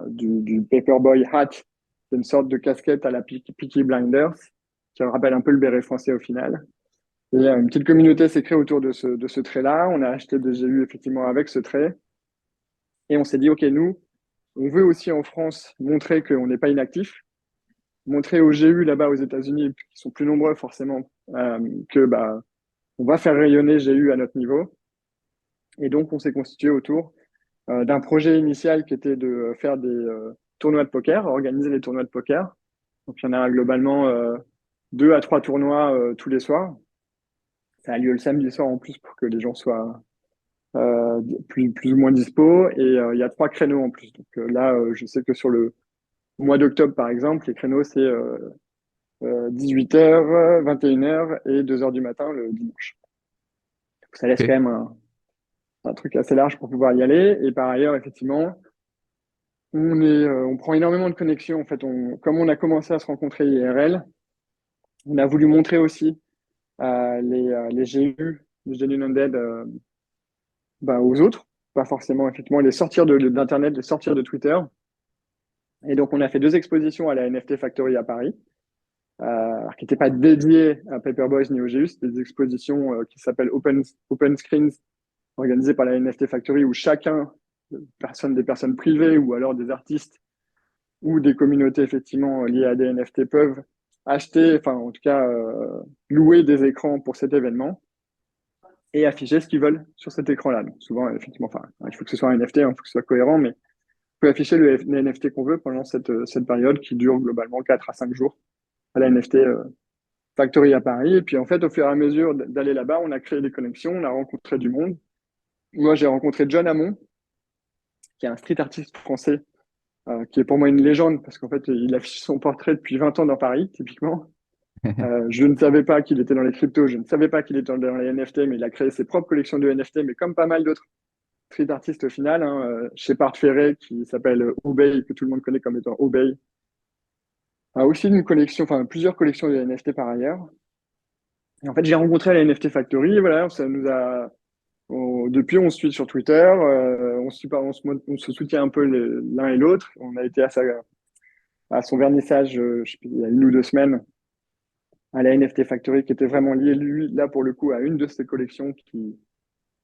du Paperboy Hat, qui est une sorte de casquette à la Peaky Blinders, qui rappelle un peu le béret français au final. Et une petite communauté s'est créée autour de ce trait-là. On a acheté des GU effectivement avec ce trait. Et on s'est dit, OK, nous, on veut aussi en France montrer qu'on n'est pas inactif, montrer aux GU là-bas aux États-Unis, qui sont plus nombreux forcément, que bah, on va faire rayonner GU à notre niveau. Et donc, on s'est constitué autour d'un projet initial qui était de faire des tournois de poker, organiser les tournois de poker. Donc, il y en a globalement 2 à 3 tournois tous les soirs. Ça a lieu le samedi soir en plus pour que les gens soient plus ou moins dispo. Et il y a 3 créneaux en plus. Donc là, je sais que sur le mois d'octobre, par exemple, les créneaux, c'est 18h, 21h et 2h du matin le dimanche. Donc, ça laisse Ok. quand même un truc assez large pour pouvoir y aller. Et par ailleurs, effectivement, on prend énormément de connexions. En fait, comme on a commencé à se rencontrer IRL, on a voulu montrer aussi les GU, les Genuine Undead, bah, aux autres, pas forcément effectivement les sortir d'Internet, les sortir de Twitter. Et donc, on a fait 2 expositions à la NFT Factory à Paris, qui n'étaient pas dédiées à Paperboys ni au GU, c'était des expositions qui s'appellent Open Screens, organisées par la NFT Factory, où chacun, des personnes privées ou alors des artistes ou des communautés effectivement liées à des NFT peuvent acheter, enfin en tout cas louer des écrans pour cet événement et afficher ce qu'ils veulent sur cet écran-là. Donc souvent, effectivement, enfin, il faut que ce soit un NFT, il faut que ce soit cohérent, mais on peut afficher les NFT qu'on veut pendant cette période qui dure globalement 4 à 5 jours à la NFT Factory à Paris. Et puis en fait, au fur et à mesure d'aller là-bas, on a créé des connexions, on a rencontré du monde. Moi, j'ai rencontré John Hammond, qui est un street artiste français, qui est pour moi une légende, parce qu'en fait, il affiche son portrait depuis 20 ans dans Paris, typiquement. Je ne savais pas qu'il était dans les cryptos, je ne savais pas qu'il était dans les NFT, mais il a créé ses propres collections de NFT, mais comme pas mal d'autres street artistes au final, hein, Shepard Ferré, qui s'appelle Obey, que tout le monde connaît comme étant Obey, a aussi une collection, enfin plusieurs collections de NFT par ailleurs. Et en fait, j'ai rencontré à la NFT Factory, et voilà, ça nous a, depuis, on se suit sur Twitter, on se soutient un peu l'un et l'autre. On a été à son vernissage, je sais plus, il y a 1 ou 2 semaines, à la NFT Factory, qui était vraiment lié, lui, là, pour le coup, à une de ses collections qui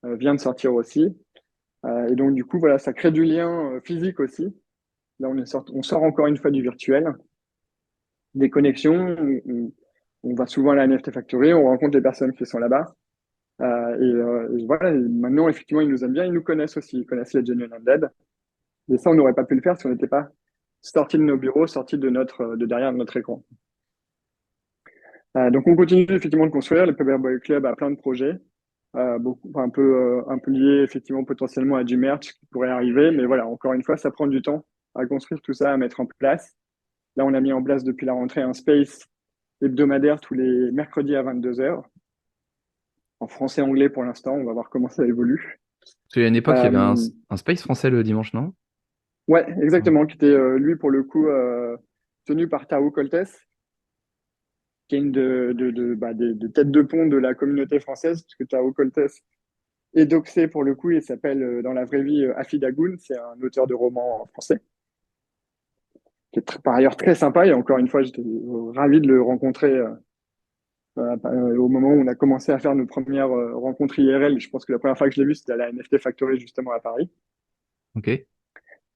vient de sortir aussi. Et donc, du coup, voilà, ça crée du lien physique aussi. Là, on sort encore une fois du virtuel, des connexions. On va souvent à la NFT Factory, on rencontre les personnes qui sont là-bas. Et voilà, et maintenant, effectivement, ils nous aiment bien, ils nous connaissent aussi, ils connaissent les Genuine Undead. Et ça, on n'aurait pas pu le faire si on n'était pas sorti de nos bureaux, sorti de derrière notre écran. Donc, on continue effectivement de construire. Le Paperboy Club a plein de projets, un peu liés effectivement potentiellement à du merch qui pourrait arriver. Mais voilà, encore une fois, ça prend du temps à construire tout ça, à mettre en place. Là, on a mis en place depuis la rentrée un space hebdomadaire tous les mercredis à 22h, en français et anglais pour l'instant. On va voir comment ça évolue. Parce qu'il y a une époque, il y avait Euh, un space français le dimanche, non? ouais, exactement, qui était lui pour le coup tenu par Tao Coltes, qui est une des têtes de pont de la communauté française, puisque Tao Coltes est doxé pour le coup, il s'appelle dans la vraie vie Afid Agoun, c'est un auteur de romans français, qui est par ailleurs très sympa, et encore une fois, j'étais ravi de le rencontrer au moment où on a commencé à faire nos premières rencontres IRL. Je pense que la première fois que je l'ai vu, c'était à la NFT Factory, justement à Paris. Ok.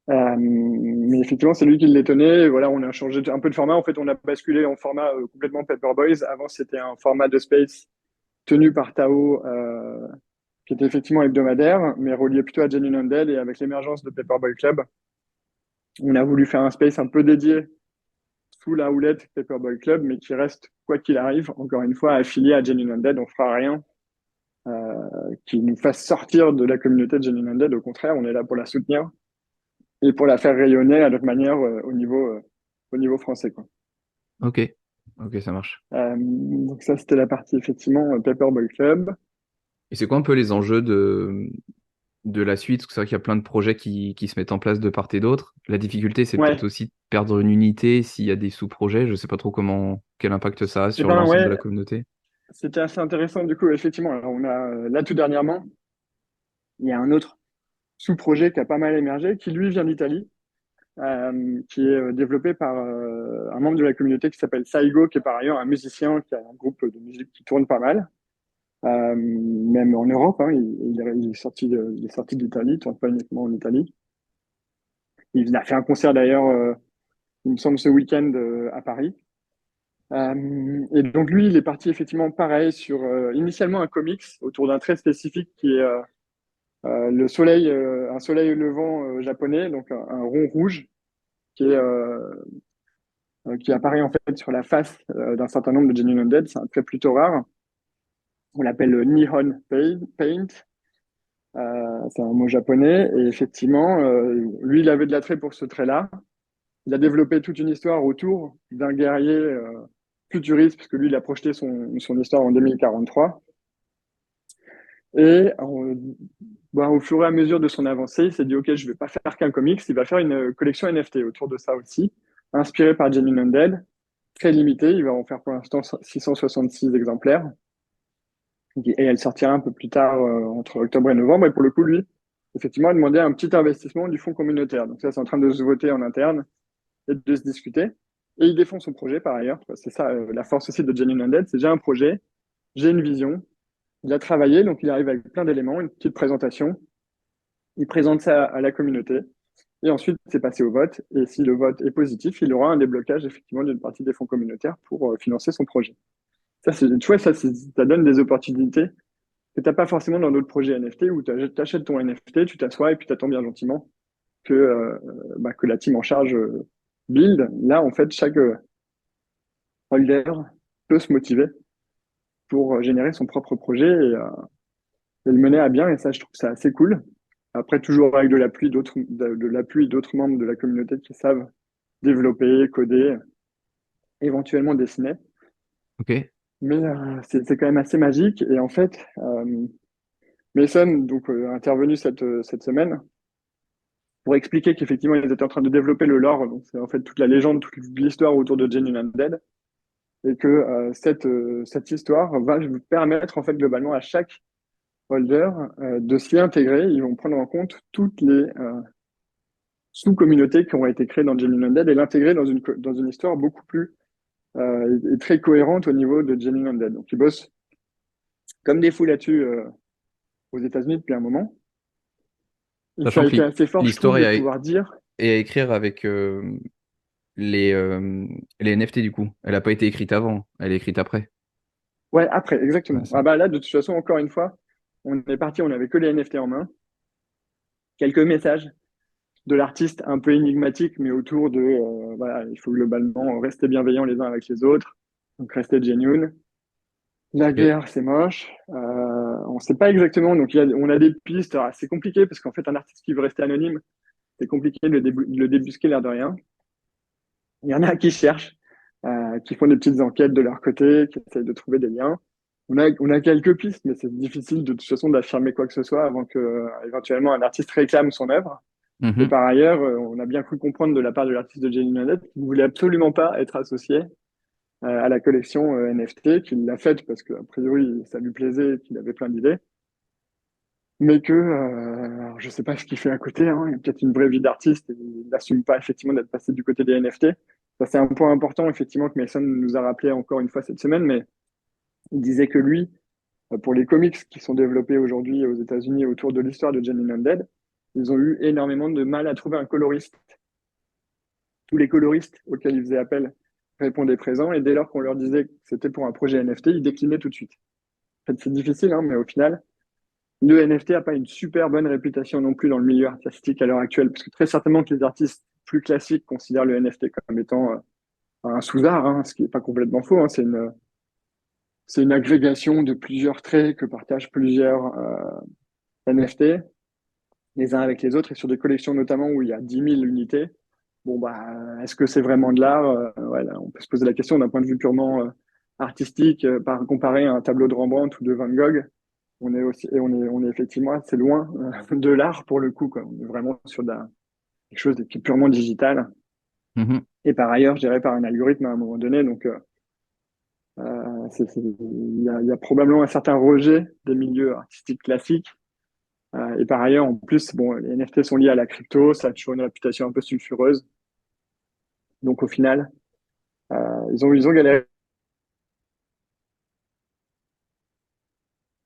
Mais effectivement, c'est lui qui les tenait. Et voilà, on a changé un peu de format. En fait, on a basculé en format complètement Paperboys. Avant, c'était un format de space tenu par Tao, qui était effectivement hebdomadaire, mais relié plutôt à Genuine Undead. Et avec l'émergence de Paperboy Club, on a voulu faire un space un peu dédié sous la houlette Paperboy Club, mais qui reste, quoi qu'il arrive, encore une fois, affilié à Genuine Undead. On fera rien qui nous fasse sortir de la communauté de Genuine Undead. Au contraire, on est là pour la soutenir et pour la faire rayonner à notre manière au niveau français, quoi. Ok. Ok, ça marche. Donc ça, c'était la partie effectivement Paperboy Club. Et c'est quoi un peu les enjeux de la suite? Parce que c'est vrai qu'il y a plein de projets qui se mettent en place de part et d'autre. La difficulté, c'est peut-être Ouais, aussi de perdre une unité s'il y a des sous-projets. Je sais pas trop quel impact ça a et sur ben l'ensemble de ouais, la communauté. c'était assez intéressant du coup, effectivement. Alors on a là tout dernièrement, il y a un autre sous-projet qui a pas mal émergé, qui lui vient d'Italie, qui est développé par un membre de la communauté qui s'appelle Saigo, qui est par ailleurs un musicien qui a un groupe de musique qui tourne pas mal. Même en Europe, hein, il est sorti d'Italie, il tourne pas uniquement en Italie. Il a fait un concert d'ailleurs, il me semble, ce week-end à Paris. Et donc lui, il est parti effectivement pareil sur initialement un comics autour d'un trait spécifique qui est le soleil, un soleil levant japonais, donc un rond rouge qui apparaît en fait sur la face d'un certain nombre de Genuine Undead. C'est un trait plutôt rare. On l'appelle le Nihon Paint. C'est un mot japonais. Et effectivement, lui, il avait de l'attrait pour ce trait-là. Il a développé toute une histoire autour d'un guerrier futuriste, parce que lui, il a projeté son histoire en 2043. Et au fur et à mesure de son avancée, il s'est dit, OK, je ne vais pas faire qu'un comics, il va faire une collection NFT autour de ça aussi, inspirée par Genuine Undead, très limitée. Il va en faire pour l'instant 666 exemplaires. Et elle sortira un peu plus tard, entre octobre et novembre. Et pour le coup, lui, effectivement, a demandé un petit investissement du fonds communautaire. Donc ça, c'est en train de se voter en interne et de se discuter. Et il défend son projet par ailleurs. C'est ça, la force aussi de Genuine Undead, c'est j'ai un projet, j'ai une vision. Il a travaillé, donc il arrive avec plein d'éléments, une petite présentation. Il présente ça à la communauté. Et ensuite, c'est passé au vote. Et si le vote est positif, il aura un déblocage effectivement d'une partie des fonds communautaires pour financer son projet. Ça, tu vois, ça donne des opportunités que tu n'as pas forcément dans d'autres projets NFT où tu achètes ton NFT, tu t'assois et puis tu attends bien gentiment que la team en charge build. Là, en fait, chaque holder peut se motiver pour générer son propre projet et le mener à bien. Et ça, je trouve ça assez cool. Après, toujours avec de l'appui de l'appui d'autres membres de la communauté qui savent développer, coder, éventuellement dessiner. Ok. Mais c'est quand même assez magique. Et en fait, Mason donc intervenu cette semaine pour expliquer qu'effectivement ils étaient en train de développer le lore. Donc c'est en fait toute la légende, toute l'histoire autour de Genuine Undead, et que cette histoire va permettre en fait globalement à chaque holder de s'y intégrer. Ils vont prendre en compte toutes les sous-communautés qui ont été créées dans Genuine Undead et l'intégrer dans une histoire beaucoup plus et très cohérente au niveau de Genuine Undead. Donc ils bossent comme des fous là-dessus aux États-Unis depuis un moment. Et ça Sachant a que été assez fort, je trouve, l'histoire de pouvoir dire. est à écrire avec les NFT du coup. Elle n'a pas été écrite avant, elle est écrite après. Ouais, après, Ouais, exactement. Ah bah là, de toute façon, encore une fois, on est parti, on n'avait que les NFT en main. Quelques messages de l'artiste un peu énigmatiques, mais autour de, voilà, il faut globalement rester bienveillants les uns avec les autres, donc rester genuine. La Ok. guerre, c'est moche. On ne sait pas exactement, donc on a des pistes. Alors, c'est compliqué parce qu'en fait, un artiste qui veut rester anonyme, c'est compliqué de le débusquer l'air de rien. Il y en a qui cherchent, qui font des petites enquêtes de leur côté, qui essayent de trouver des liens. On a quelques pistes, mais c'est difficile de toute façon d'affirmer quoi que ce soit avant que éventuellement un artiste réclame son œuvre. Et Mhm. par ailleurs, on a bien cru comprendre de la part de l'artiste de Jenny Nanette qu'il ne voulait absolument pas être associé à la collection NFT, qu'il l'a faite parce qu'a priori ça lui plaisait et qu'il avait plein d'idées. Mais que alors je sais pas ce qu'il fait à côté, hein, il a peut-être une vraie vie d'artiste et il n'assume pas effectivement d'être passé du côté des NFT. Ça, c'est un point important effectivement que Mason nous a rappelé encore une fois cette semaine, mais il disait que lui, pour les comics qui sont développés aujourd'hui aux États-Unis autour de l'histoire de Jenny Undead, ils ont eu énormément de mal à trouver un coloriste. Tous les coloristes auxquels ils faisaient appel répondaient présents, et dès lors qu'on leur disait que c'était pour un projet NFT, ils déclinaient tout de suite. En fait, c'est difficile, hein, mais au final, le NFT n'a pas une super bonne réputation non plus dans le milieu artistique à l'heure actuelle, parce que très certainement que les artistes plus classiques considèrent le NFT comme étant un sous-art, hein, ce qui n'est pas complètement faux. Hein, c'est une agrégation de plusieurs traits que partagent plusieurs NFT, les uns avec les autres, et sur des collections notamment où il y a 10 000 unités. Bon, bah, est-ce que c'est vraiment de l'art? Voilà, on peut se poser la question d'un point de vue purement artistique, par comparer à un tableau de Rembrandt ou de Van Gogh. On est effectivement assez loin de l'art pour le coup, quoi. On est vraiment sur quelque chose qui est purement digital. Mhm. Et par ailleurs, géré par un algorithme à un moment donné. Donc, il y a probablement un certain rejet des milieux artistiques classiques. Et par ailleurs, en plus, bon, les NFT sont liés à la crypto, ça a toujours une réputation un peu sulfureuse. Donc, au final, ils ont galéré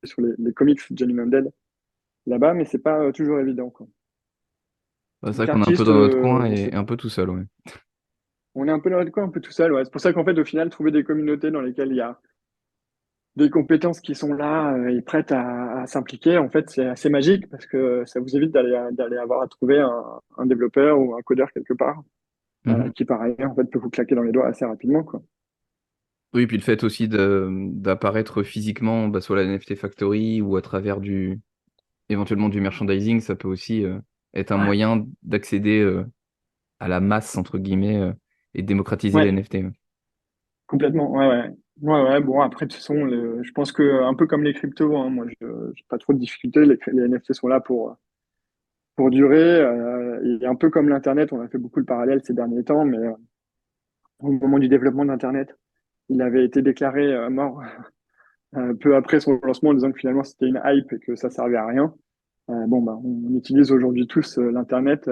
sur les comics Johnny Mandel là-bas, mais c'est pas toujours évident, quoi. Bah, c'est vrai Donc, qu'on est un peu artiste, dans notre coin on et sait un pas. peu tout seul, ouais. On est un peu dans notre coin, un peu tout seul, ouais. C'est pour ça qu'en fait, au final, trouver des communautés dans lesquelles il y a des compétences qui sont là et prêtes à s'impliquer, en fait, c'est assez magique parce que ça vous évite d'aller avoir à trouver un développeur ou un codeur quelque part Mhm. qui, par ailleurs, en fait, peut vous claquer dans les doigts assez rapidement, quoi. Oui, puis le fait aussi d'apparaître physiquement, bah, soit à la NFT Factory ou à travers éventuellement du merchandising, ça peut aussi être un Ouais, moyen d'accéder à la masse, entre guillemets, et de démocratiser les ouais, NFT. Ouais. complètement. Ouais, ouais. Ouais, ouais. Bon, après, de toute façon, je pense que un peu comme les cryptos, hein, moi, je j'ai pas trop de difficultés. Les NFT sont là pour durer. Et un peu comme l'Internet, on a fait beaucoup le parallèle ces derniers temps, mais au moment du développement d'Internet, il avait été déclaré mort peu après son lancement en disant que finalement c'était une hype et que ça servait à rien. Bon, bah, on utilise aujourd'hui tous l'Internet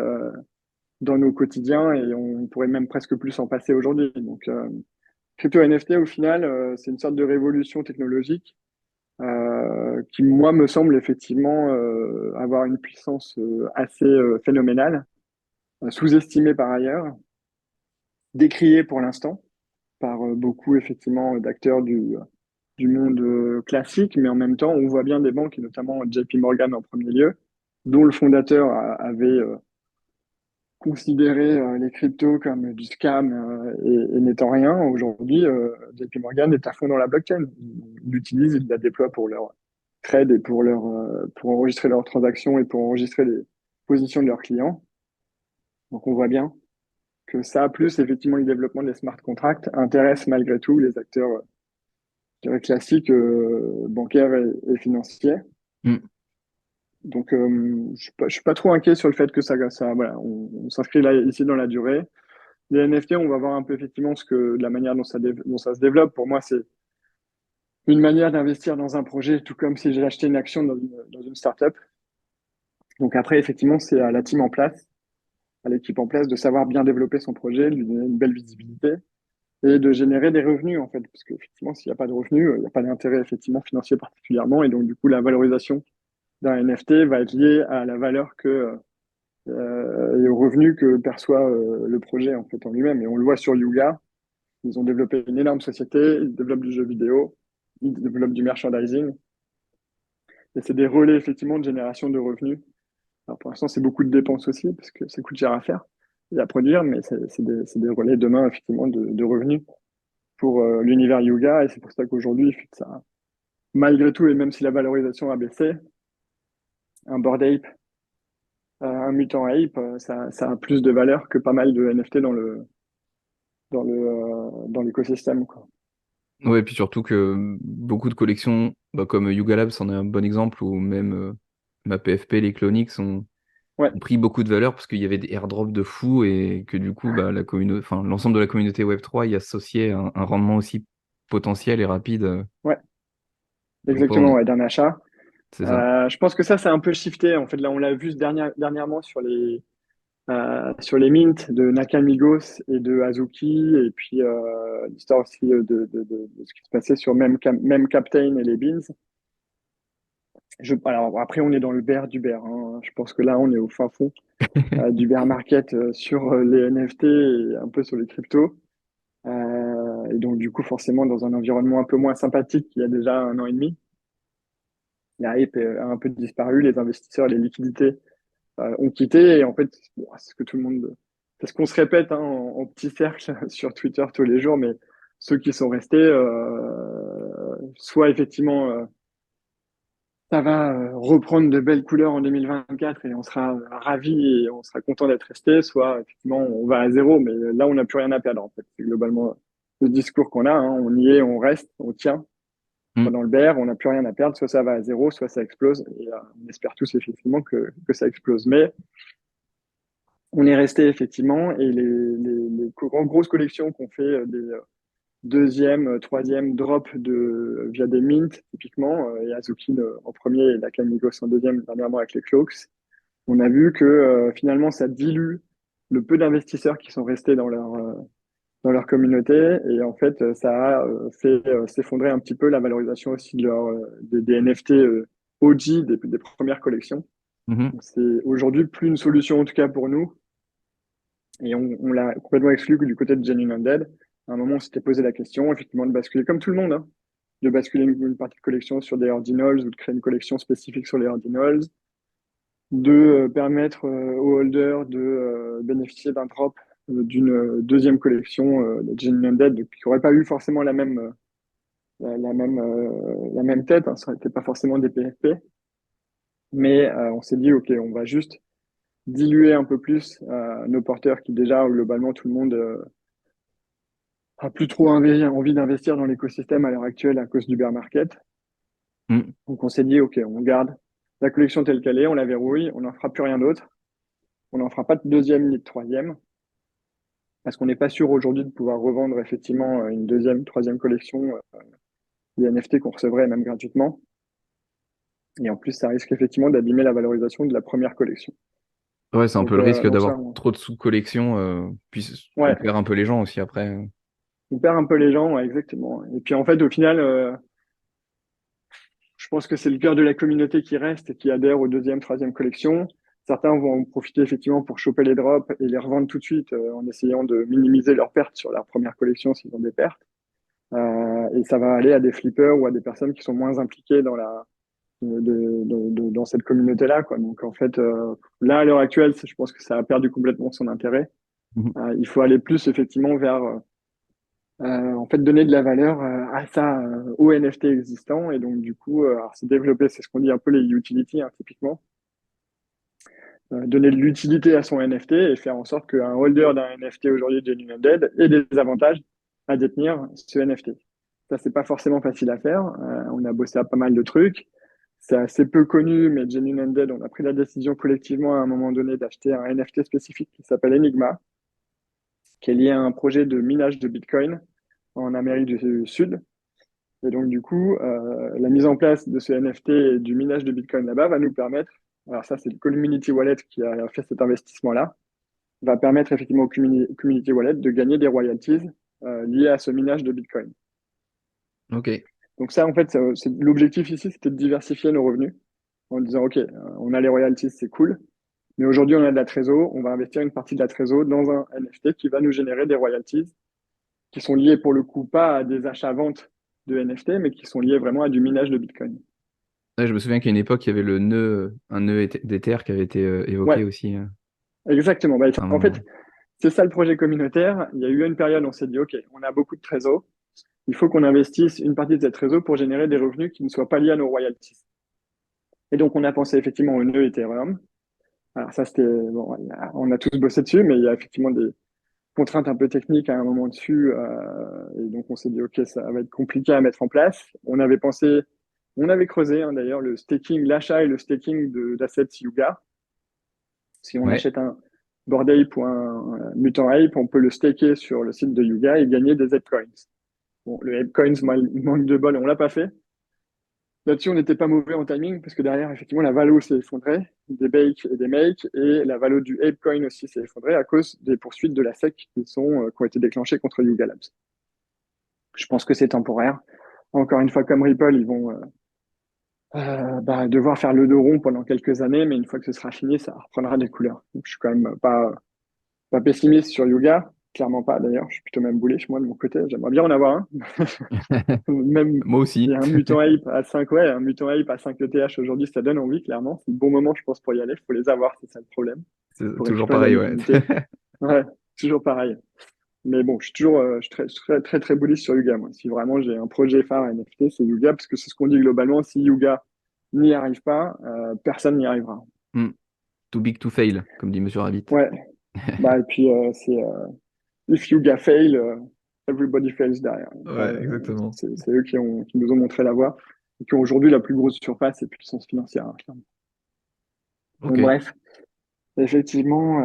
dans nos quotidiens et on pourrait même presque plus s'en passer aujourd'hui. Donc, crypto NFT, au final, c'est une sorte de révolution technologique qui, moi, me semble effectivement avoir une puissance assez phénoménale, sous-estimée par ailleurs, décriée pour l'instant par beaucoup effectivement d'acteurs du monde classique, mais en même temps, on voit bien des banques, et notamment JP Morgan en premier lieu, dont le fondateur avait considéré les cryptos comme du scam et n'étant rien. Aujourd'hui, JP Morgan est à fond dans la blockchain. Ils l'utilisent, ils la déploient pour leur trade et pour enregistrer leurs transactions et pour enregistrer les positions de leurs clients. Donc on voit bien que ça, plus effectivement le développement des smart contracts, intéresse malgré tout les acteurs je dirais, classiques, bancaires et financiers. Mm. Donc je suis pas trop inquiet sur le fait que voilà, on s'inscrit là ici dans la durée. Les NFT, on va voir un peu effectivement la manière dont ça se développe. Pour moi, c'est une manière d'investir dans un projet, tout comme si j'ai acheté une action dans une startup. Donc après, effectivement, c'est à la team en place, à l'équipe en place de savoir bien développer son projet, de lui donner une belle visibilité et de générer des revenus, en fait. Parce qu'effectivement, s'il n'y a pas de revenus, il n'y a pas d'intérêt, effectivement, financier particulièrement. Et donc, du coup, la valorisation d'un NFT va être liée à la valeur et aux revenus que perçoit le projet, en fait, en lui-même. Et on le voit sur Yuga. Ils ont développé une énorme société, ils développent du jeu vidéo, ils développent du merchandising. Et c'est des relais, effectivement, de génération de revenus. Alors, pour l'instant, c'est beaucoup de dépenses aussi, parce que ça coûte cher à faire et à produire, mais c'est des relais demain, effectivement, de revenus pour l'univers Yuga. Et c'est pour ça qu'aujourd'hui, ça, malgré tout, et même si la valorisation a baissé, un Bored Ape, un Mutant Ape, ça a plus de valeur que pas mal de NFT dans l'écosystème, quoi. Ouais, et puis surtout que beaucoup de collections, bah, comme Yuga Labs en est un bon exemple, ou même ma PFP, les Clonix, Ouais, ont pris beaucoup de valeur parce qu'il y avait des airdrops de fous et que du coup, bah, enfin, l'ensemble de la communauté Web3 y associait un rendement aussi potentiel et rapide. ouais, Donc, ouais, exactement, ouais, d'un achat. c'est ça. Je pense que ça, c'est un peu shifté. En fait, là, on l'a vu dernièrement sur les mints de Nakamigos et de Azuki, et puis l'histoire aussi de ce qui se passait sur même Captain et les Beans. Alors, après, on est dans le bear du bear, hein. Je pense que là, on est au fin fond du bear market sur les NFT et un peu sur les cryptos. Et donc, du coup, forcément, dans un environnement un peu moins sympathique qu'il y a déjà un an et demi, la hype a un peu disparu, les investisseurs, les liquidités ont quitté. Et en fait, bon, c'est ce que tout le monde, c'est ce qu'on se répète hein, en petit cercle sur Twitter tous les jours, mais ceux qui sont restés, soit effectivement, ça va reprendre de belles couleurs en 2024 et on sera ravis et on sera content d'être resté, soit effectivement on va à zéro, mais là on n'a plus rien à perdre en fait. C'est globalement le discours qu'on a, hein. On y est, on reste, on tient Mm. pendant le bear, on n'a plus rien à perdre, soit ça va à zéro, soit ça explose et on espère tous effectivement que ça explose. Mais on est resté effectivement et grosses collections qu'on fait des deuxième, troisième drop via des mints, typiquement, et Azuki en premier et Nakamigos en deuxième, dernièrement avec les Cloaks, on a vu que finalement ça dilue le peu d'investisseurs qui sont restés dans leur communauté et en fait ça a fait s'effondrer un petit peu la valorisation aussi des NFT OG, des premières collections. Mhm. Donc, c'est aujourd'hui plus une solution en tout cas pour nous et on l'a complètement exclu du côté de Genuine Undead. À un moment, on s'était posé la question, effectivement, de basculer comme tout le monde, hein, de basculer une partie de collection sur des ordinals ou de créer une collection spécifique sur les ordinals, de permettre aux holders de bénéficier d'un drop d'une deuxième collection de Genuine Undead qui n'aurait pas eu forcément la même tête, hein, ça n'était pas forcément des PFP, mais on s'est dit, OK, on va juste diluer un peu plus nos porteurs qui déjà, globalement, tout le monde a plus trop envie d'investir dans l'écosystème à l'heure actuelle à cause du bear market. Mm. Donc on s'est dit, OK, on garde la collection telle qu'elle est, on la verrouille, on n'en fera plus rien d'autre. On n'en fera pas de deuxième ni de troisième, parce qu'on n'est pas sûr aujourd'hui de pouvoir revendre effectivement une deuxième, troisième collection des NFT qu'on recevrait même gratuitement. Et en plus, ça risque effectivement d'abîmer la valorisation de la première collection. Ouais, c'est un peu Donc, le risque donc ça, d'avoir trop de sous-collections, puis on ouais, perd un peu les gens aussi après. on perd un peu les gens, ouais, exactement. Et puis en fait, au final, je pense que c'est le cœur de la communauté qui reste et qui adhère aux deuxième, troisième collections. Certains vont en profiter effectivement pour choper les drops et les revendre tout de suite en essayant de minimiser leurs pertes sur leur première collection s'ils ont des pertes. Et ça va aller à des flippers ou à des personnes qui sont moins impliquées dans cette communauté-là, quoi. Donc en fait, là à l'heure actuelle, je pense que ça a perdu complètement son intérêt. Mhm. Il faut aller plus effectivement vers en fait, donner de la valeur à ça, aux NFT existants. Et donc, du coup, alors, c'est développer, c'est ce qu'on dit un peu les utilities, hein, typiquement. Donner de l'utilité à son NFT et faire en sorte qu'un holder d'un NFT aujourd'hui, Genuine Undead, ait des avantages à détenir ce NFT. Ça, c'est pas forcément facile à faire. On a bossé à pas mal de trucs. C'est assez peu connu, mais Genuine Undead, on a pris la décision collectivement à un moment donné d'acheter un NFT spécifique qui s'appelle Enigma, qui est lié à un projet de minage de Bitcoin en Amérique du Sud. Et donc, du coup, la mise en place de ce NFT et du minage de Bitcoin là-bas va nous permettre, alors ça, c'est le Community Wallet qui a fait cet investissement-là, va permettre effectivement au Community Wallet de gagner des royalties liées à ce minage de Bitcoin. Ok. Donc ça, en fait, l'objectif ici, c'était de diversifier nos revenus en disant, OK, on a les royalties, c'est cool, mais aujourd'hui, on a de la trésor, on va investir une partie de la trésor dans un NFT qui va nous générer des royalties qui sont liées pour le coup pas à des achats-ventes de NFT, mais qui sont liées vraiment à du minage de Bitcoin. Ouais, je me souviens qu'à une époque, il y avait un nœud d'Ether qui avait été évoqué Ouais, aussi exactement. Bah, à un en moment. fait, c'est ça le projet communautaire. Il y a eu une période où on s'est dit, OK, on a beaucoup de trésor. Il faut qu'on investisse une partie de cette trésor pour générer des revenus qui ne soient pas liés à nos royalties. Et donc, on a pensé effectivement au nœud Ethereum. Alors ça, c'était, bon, on a tous bossé dessus, mais il y a effectivement des contraintes un peu techniques à un moment dessus. Et donc, on s'est dit, OK, ça va être compliqué à mettre en place. On avait creusé hein, d'ailleurs le staking, l'achat et le staking d'assets Yuga. Si on Ouais. achète un Bored Ape ou un Mutant Ape, on peut le staker sur le site de Yuga et gagner des Apecoins. Bon, le Apecoins, manque de bol, on l'a pas fait. Là-dessus, on n'était pas mauvais en timing parce que derrière, effectivement, la valo s'est effondrée, des bakes et des makes, et la valo du Apecoin aussi s'est effondrée à cause des poursuites de la SEC qui ont été déclenchées contre Yuga Labs. Je pense que c'est temporaire. Encore une fois, comme Ripple, ils vont devoir faire le dos rond pendant quelques années, mais une fois que ce sera fini, ça reprendra des couleurs. Donc, je suis quand même pas pessimiste sur Yuga, clairement pas d'ailleurs. Je suis plutôt même bullish moi de mon côté. J'aimerais bien en avoir un. Même Moi il y aussi. a un Mutant Ape à 5, ouais, un Mutant Ape à 5 ETH aujourd'hui, ça donne envie, clairement. C'est le bon moment, je pense, pour y aller. Il faut les avoir, c'est ça le problème. C'est Pour toujours récupérer de la pareil, ouais. liquidité. Ouais, toujours pareil. Mais bon, je suis toujours très bullish sur Yuga, moi. Si vraiment j'ai un projet phare NFT, c'est Yuga, parce que c'est ce qu'on dit globalement. Si Yuga n'y arrive pas, personne n'y arrivera. Hmm. Too big to fail, comme dit Monsieur Rabbit. Ouais. Bah, et puis, if Yuga fail, everybody fails derrière. Ouais, exactement. C'est eux qui nous ont montré la voie et qui ont aujourd'hui la plus grosse surface et puissance financière, hein, clairement. Ok. Bon, bref, effectivement,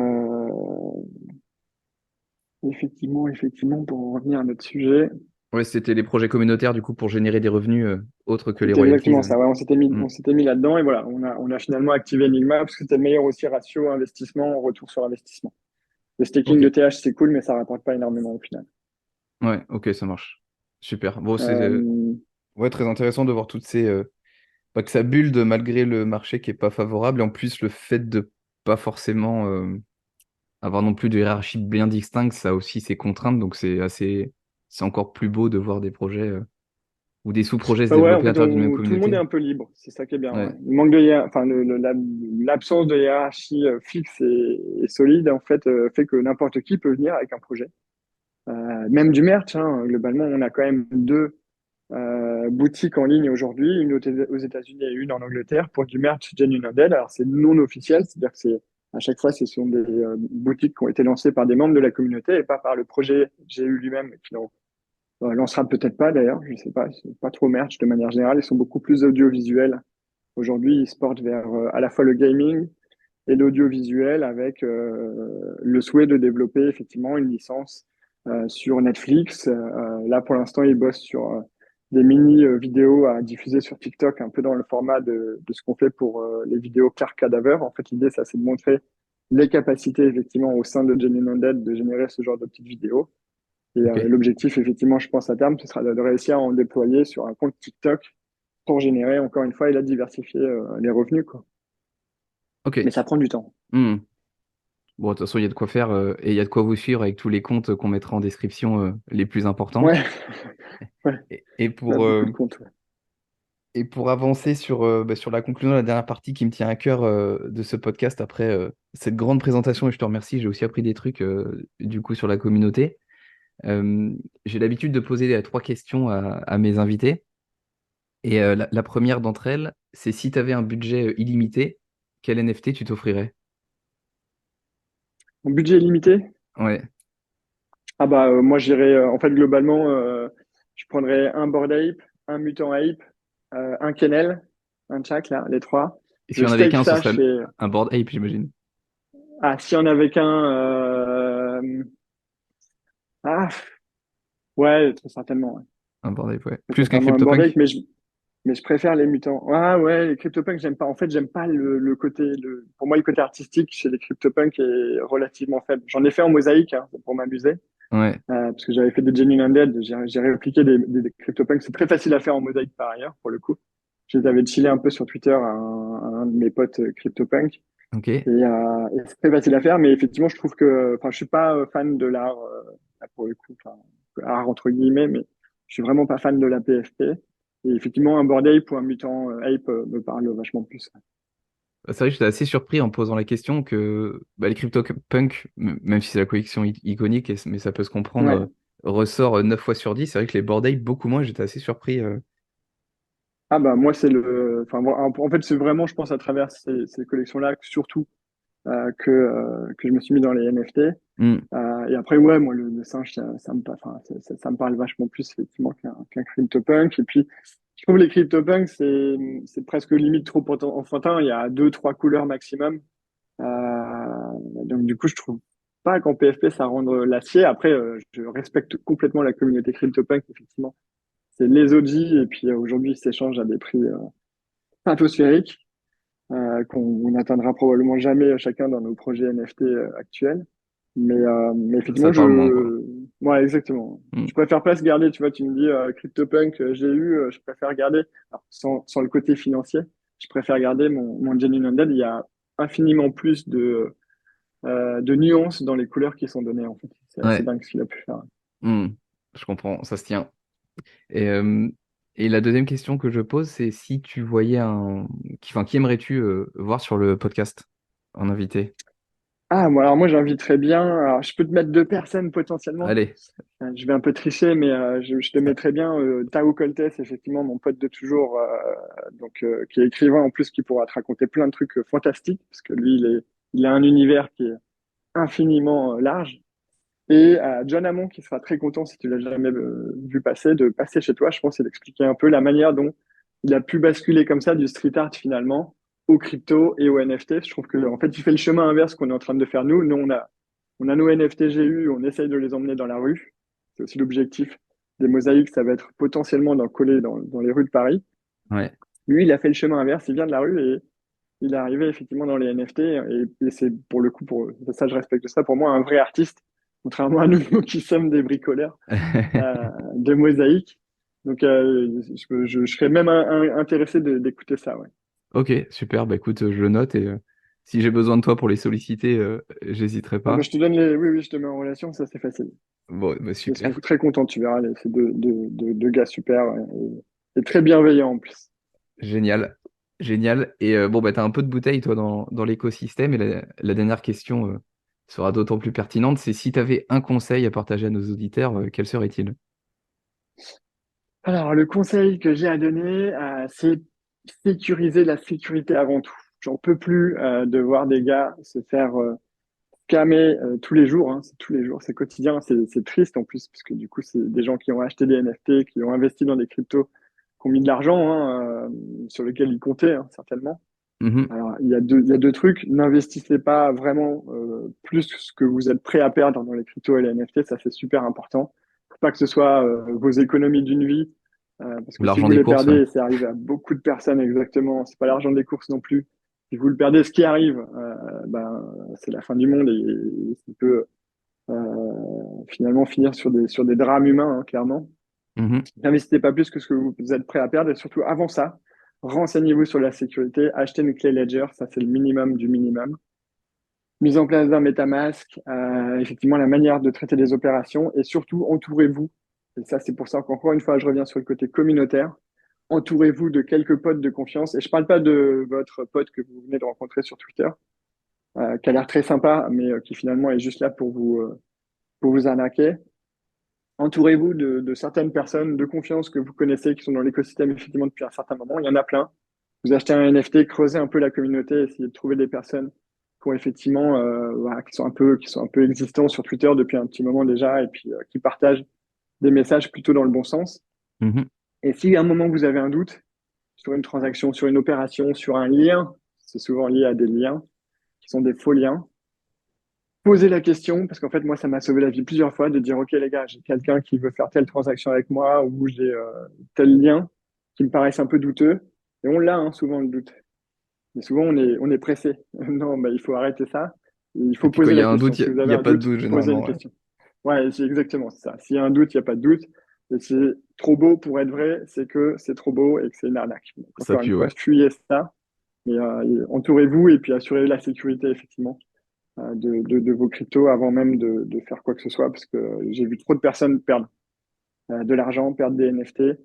pour en revenir à notre sujet, Ouais, c'était les projets communautaires, du coup, pour générer des revenus autres que les c'était royalties. exactement ça. Ouais, Hmm. on s'était mis là-dedans et voilà, on a finalement activé Enigma parce que c'était le meilleur aussi ratio investissement, retour sur investissement. Le staking Ok. de TH, c'est cool, mais ça rapporte pas énormément au final. Ouais, ok, ça marche. Super. Bon, c'est Euh, ouais, très intéressant de voir toutes bah, que ça build malgré le marché qui est pas favorable. Et en plus, le fait de pas forcément avoir non plus de hiérarchie bien distincte, ça a aussi ses contraintes. Donc, c'est encore plus beau de voir des projets ou des sous-projets se Bah ouais, en développer à fait, l'intérieur d'une même tout le monde est communauté. un peu libre, c'est ça qui est bien. Ouais. Ouais, Le manque de enfin, l'absence de hiérarchie fixe et solide, en fait, fait que n'importe qui peut venir avec un projet. Même du merch, hein, globalement, on a quand même deux boutiques en ligne aujourd'hui, une aux États-Unis et une en Angleterre pour du merch Genuine Undead. Alors, c'est non officiel, c'est-à-dire que à chaque fois, ce sont des boutiques qui ont été lancées par des membres de la communauté et pas par le projet GU lui-même qui l'ont lancera peut-être pas d'ailleurs, je sais pas, c'est pas trop merch de manière générale, ils sont beaucoup plus audiovisuels. Aujourd'hui, ils se portent vers à la fois le gaming et l'audiovisuel avec le souhait de développer effectivement une licence sur Netflix. Là, pour l'instant, ils bossent sur des mini vidéos à diffuser sur TikTok, un peu dans le format de ce qu'on fait pour les vidéos Car Cadaver. En fait, l'idée, ça, c'est de montrer les capacités effectivement au sein de Genuine Undead de générer ce genre de petites vidéos. Et ok. l'objectif, effectivement, je pense à terme, ce sera de réussir à en déployer sur un compte TikTok pour générer, encore une fois, et là, diversifier les revenus, quoi. Ok. Mais ça prend du temps. Hmm. Bon, de toute façon, il y a de quoi faire et il y a de quoi vous suivre avec tous les comptes qu'on mettra en description les plus importants. Ouais, ouais, Et on a beaucoup de comptes. Ouais. et pour avancer sur la conclusion de la dernière partie qui me tient à cœur de ce podcast après cette grande présentation, et je te remercie, j'ai aussi appris des trucs du coup sur la communauté. Euh, j'ai l'habitude de poser trois questions à mes invités. Et la première d'entre elles, c'est si tu avais un budget illimité, quel NFT tu t'offrirais? Mon budget est limité. Ouais, Ah bah moi j'irais en fait globalement je prendrais un Bored Ape, un Mutant Ape, un Kennel, un Chak là, les trois. et s'il Je y en avait stake qu'un, ce ça, serait je fais un Bored Ape, j'imagine. ah si on avait qu'un ah ouais très certainement ouais. Un Bored Ape, ouais. Très Plus qu'un certainement un Bored Ape CryptoPunk? mais je préfère les mutants. Ah ouais les CryptoPunks j'aime pas. En fait j'aime pas le côté pour moi le côté artistique chez les CryptoPunks est relativement faible. J'en ai fait en mosaïque hein, pour m'amuser. Ouais, Parce que j'avais fait des Genuine Undead, j'ai répliqué des CryptoPunks. C'est très facile à faire en mosaïque par ailleurs, pour le coup. Je les avais chillé un peu sur Twitter à un de mes potes CryptoPunk. ok. Et c'est très facile à faire, mais effectivement, je trouve que, enfin, je suis pas fan de l'art, là, pour le coup, enfin, art entre guillemets, mais je suis vraiment pas fan de la PFP. Et effectivement, un Bored Ape ou un Mutant Ape me parle vachement plus. C'est vrai que j'étais assez surpris en posant la question que bah, les CryptoPunk, même si c'est la collection iconique, mais ça peut se comprendre, Ouais. ressort 9 fois sur 10. C'est vrai que les Bored Ape, beaucoup moins, j'étais assez surpris. Ah bah moi c'est le, enfin moi, en fait c'est vraiment je pense à travers ces collections-là surtout que je me suis mis dans les NFT. Hmm. Et après, ouais, moi, le singe, enfin, ça me parle vachement plus, effectivement, qu'un CryptoPunk. Et puis, je trouve les CryptoPunks, c'est presque limite trop enfantin. Il y a deux, trois couleurs maximum. Donc, du coup, je trouve pas qu'en PFP, ça rende l'acier. Après, je respecte complètement la communauté CryptoPunk, effectivement. C'est les OG, et puis aujourd'hui, ils s'échangent à des prix stratosphériques qu'on n'atteindra probablement jamais chacun dans nos projets NFT actuels. Mais Ça effectivement, parle moins, quoi. ouais, exactement. Hmm. Je préfère pas se garder, tu vois, tu me dis CryptoPunk, j'ai eu, je préfère garder, alors, sans le côté financier, je préfère garder mon Genuine Undead. Il y a infiniment plus de nuances dans les couleurs qui sont données, en fait. C'est assez Ouais, dingue ce qu'il a pu faire. hmm. Je comprends, ça se tient. Et, euh, et la deuxième question que je pose, c'est si tu voyais enfin, qui aimerais-tu voir sur le podcast en invité? Ah, moi, alors moi, j'inviterais bien, alors je peux te mettre deux personnes potentiellement. Allez, Je vais un peu tricher, mais je te mettrais bien Tao Coltes, effectivement, mon pote de toujours, qui est écrivain en plus, qui pourra te raconter plein de trucs fantastiques, parce que lui, il a un univers qui est infiniment large. Et John Hammond, qui sera très content, si tu l'as jamais vu passer, de passer chez toi, je pense, et d'expliquer un peu la manière dont il a pu basculer comme ça du street art finalement au crypto et au NFT. Je trouve que en fait, il fait le chemin inverse qu'on est en train de faire nous. Nous, on a nos NFT GU, on essaye de les emmener dans la rue. C'est aussi l'objectif des mosaïques, ça va être potentiellement d'en coller dans les rues de Paris. ouais. Lui, il a fait le chemin inverse, il vient de la rue et il est arrivé effectivement dans les NFT et c'est pour le coup, pour ça, je respecte ça, pour moi, un vrai artiste, contrairement à nous qui sommes des bricoleurs de mosaïques. Donc, je serais même intéressé d'écouter ça, ouais. Ok, super. Bah écoute, je le note et si j'ai besoin de toi pour les solliciter, j'hésiterai Ah, bah, pas. je te donne les, oui, oui, je te mets en relation, ça c'est facile. Bon, bah Ils seront super. très contents, tu verras, ces deux gars super ouais, et très bienveillants en plus. Génial. Génial. Et bon, bah t'as un peu de bouteille, toi, dans l'écosystème. Et la dernière question sera d'autant plus pertinente. C'est si tu avais un conseil à partager à nos auditeurs, quel serait-il? Alors, le conseil que j'ai à donner, c'est sécuriser la sécurité avant tout. J'en peux plus de voir des gars se faire scammer tous les jours, hein, c'est tous les jours, c'est quotidien, c'est triste en plus, parce que du coup, c'est des gens qui ont acheté des NFT, qui ont investi dans des cryptos, qui ont mis de l'argent hein, sur lesquels ils comptaient, hein, certainement. Mhm. Alors, il y a deux trucs. N'investissez pas vraiment plus que vous êtes prêt à perdre dans les cryptos et les NFT. Ça, c'est super important. Faut pas que ce soit vos économies d'une vie. Parce Ou que si l'argent vous des les courses, ouais. perdez, et c'est arrivé à beaucoup de personnes exactement, c'est pas l'argent des courses non plus. Si vous le perdez, ce qui arrive, ben, c'est la fin du monde et ça peut finalement finir sur des drames humains, hein, clairement. Mhm. N'investissez pas plus que ce que vous êtes prêt à perdre et surtout avant ça, renseignez-vous sur la sécurité, achetez une clé Ledger, ça c'est le minimum du minimum. Mise en place d'un MetaMask, effectivement la manière de traiter les opérations et surtout entourez-vous, et ça c'est pour ça qu'encore une fois je reviens sur le côté communautaire, entourez-vous de quelques potes de confiance et je parle pas de votre pote que vous venez de rencontrer sur Twitter, qui a l'air très sympa mais qui finalement est juste là pour vous arnaquer. Entourez-vous de certaines personnes de confiance que vous connaissez, qui sont dans l'écosystème effectivement depuis un certain moment. Il y en a plein. Vous achetez un NFT, creusez un peu la communauté, essayez de trouver des personnes qui ont effectivement, voilà, qui sont un peu existants sur Twitter depuis un petit moment déjà, et puis qui partagent des messages plutôt dans le bon sens. Mhm. Et si à un moment vous avez un doute sur une transaction, sur une opération, sur un lien, c'est souvent lié à des liens qui sont des faux liens, poser la question, parce qu'en fait, moi, ça m'a sauvé la vie plusieurs fois de dire, OK, les gars, j'ai quelqu'un qui veut faire telle transaction avec moi ou j'ai tel lien qui me paraissent un peu douteux. Et on l'a, hein, souvent, le doute. Mais souvent, on est pressé. Non, bah, il faut arrêter ça. Il Et faut puis quand poser il y la a un question. doute, Si vous il avez n'y a un pas de doute, doute posez une généralement. Ouais. question. Ouais, c'est exactement ça. S'il y a un doute, il n'y a pas de doute. Et c'est trop beau pour être vrai, c'est que c'est trop beau et que c'est une arnaque. Donc, Ça encore une pue, fois, ouais. fuyez ça. Mais entourez-vous et puis assurez la sécurité, effectivement de vos cryptos avant même de faire quoi que ce soit, parce que j'ai vu trop de personnes perdre de l'argent, perdre des NFT, et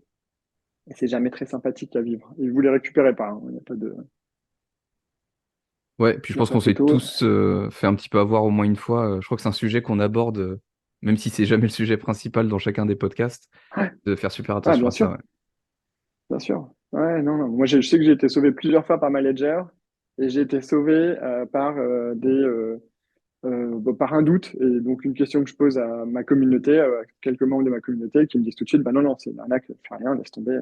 c'est jamais très sympathique à vivre. Et vous les récupérez pas, hein. Il n'y a pas de, Ouais, puis je il y a pense pas qu'on s'est photo. tous fait un petit peu avoir au moins une fois. Je crois que c'est un sujet qu'on aborde, même si c'est jamais le sujet principal dans chacun des podcasts, Ouais, de faire super ah, attention bien à ça. sûr, Ouais. bien sûr. Ouais, non, non. Moi, je sais que j'ai été sauvé plusieurs fois par ma Ledger, et j'ai été sauvé par par un doute, et donc une question que je pose à ma communauté, à quelques membres de ma communauté, qui me disent tout de suite, bah non, non, c'est une arnaque, fais rien, laisse tomber.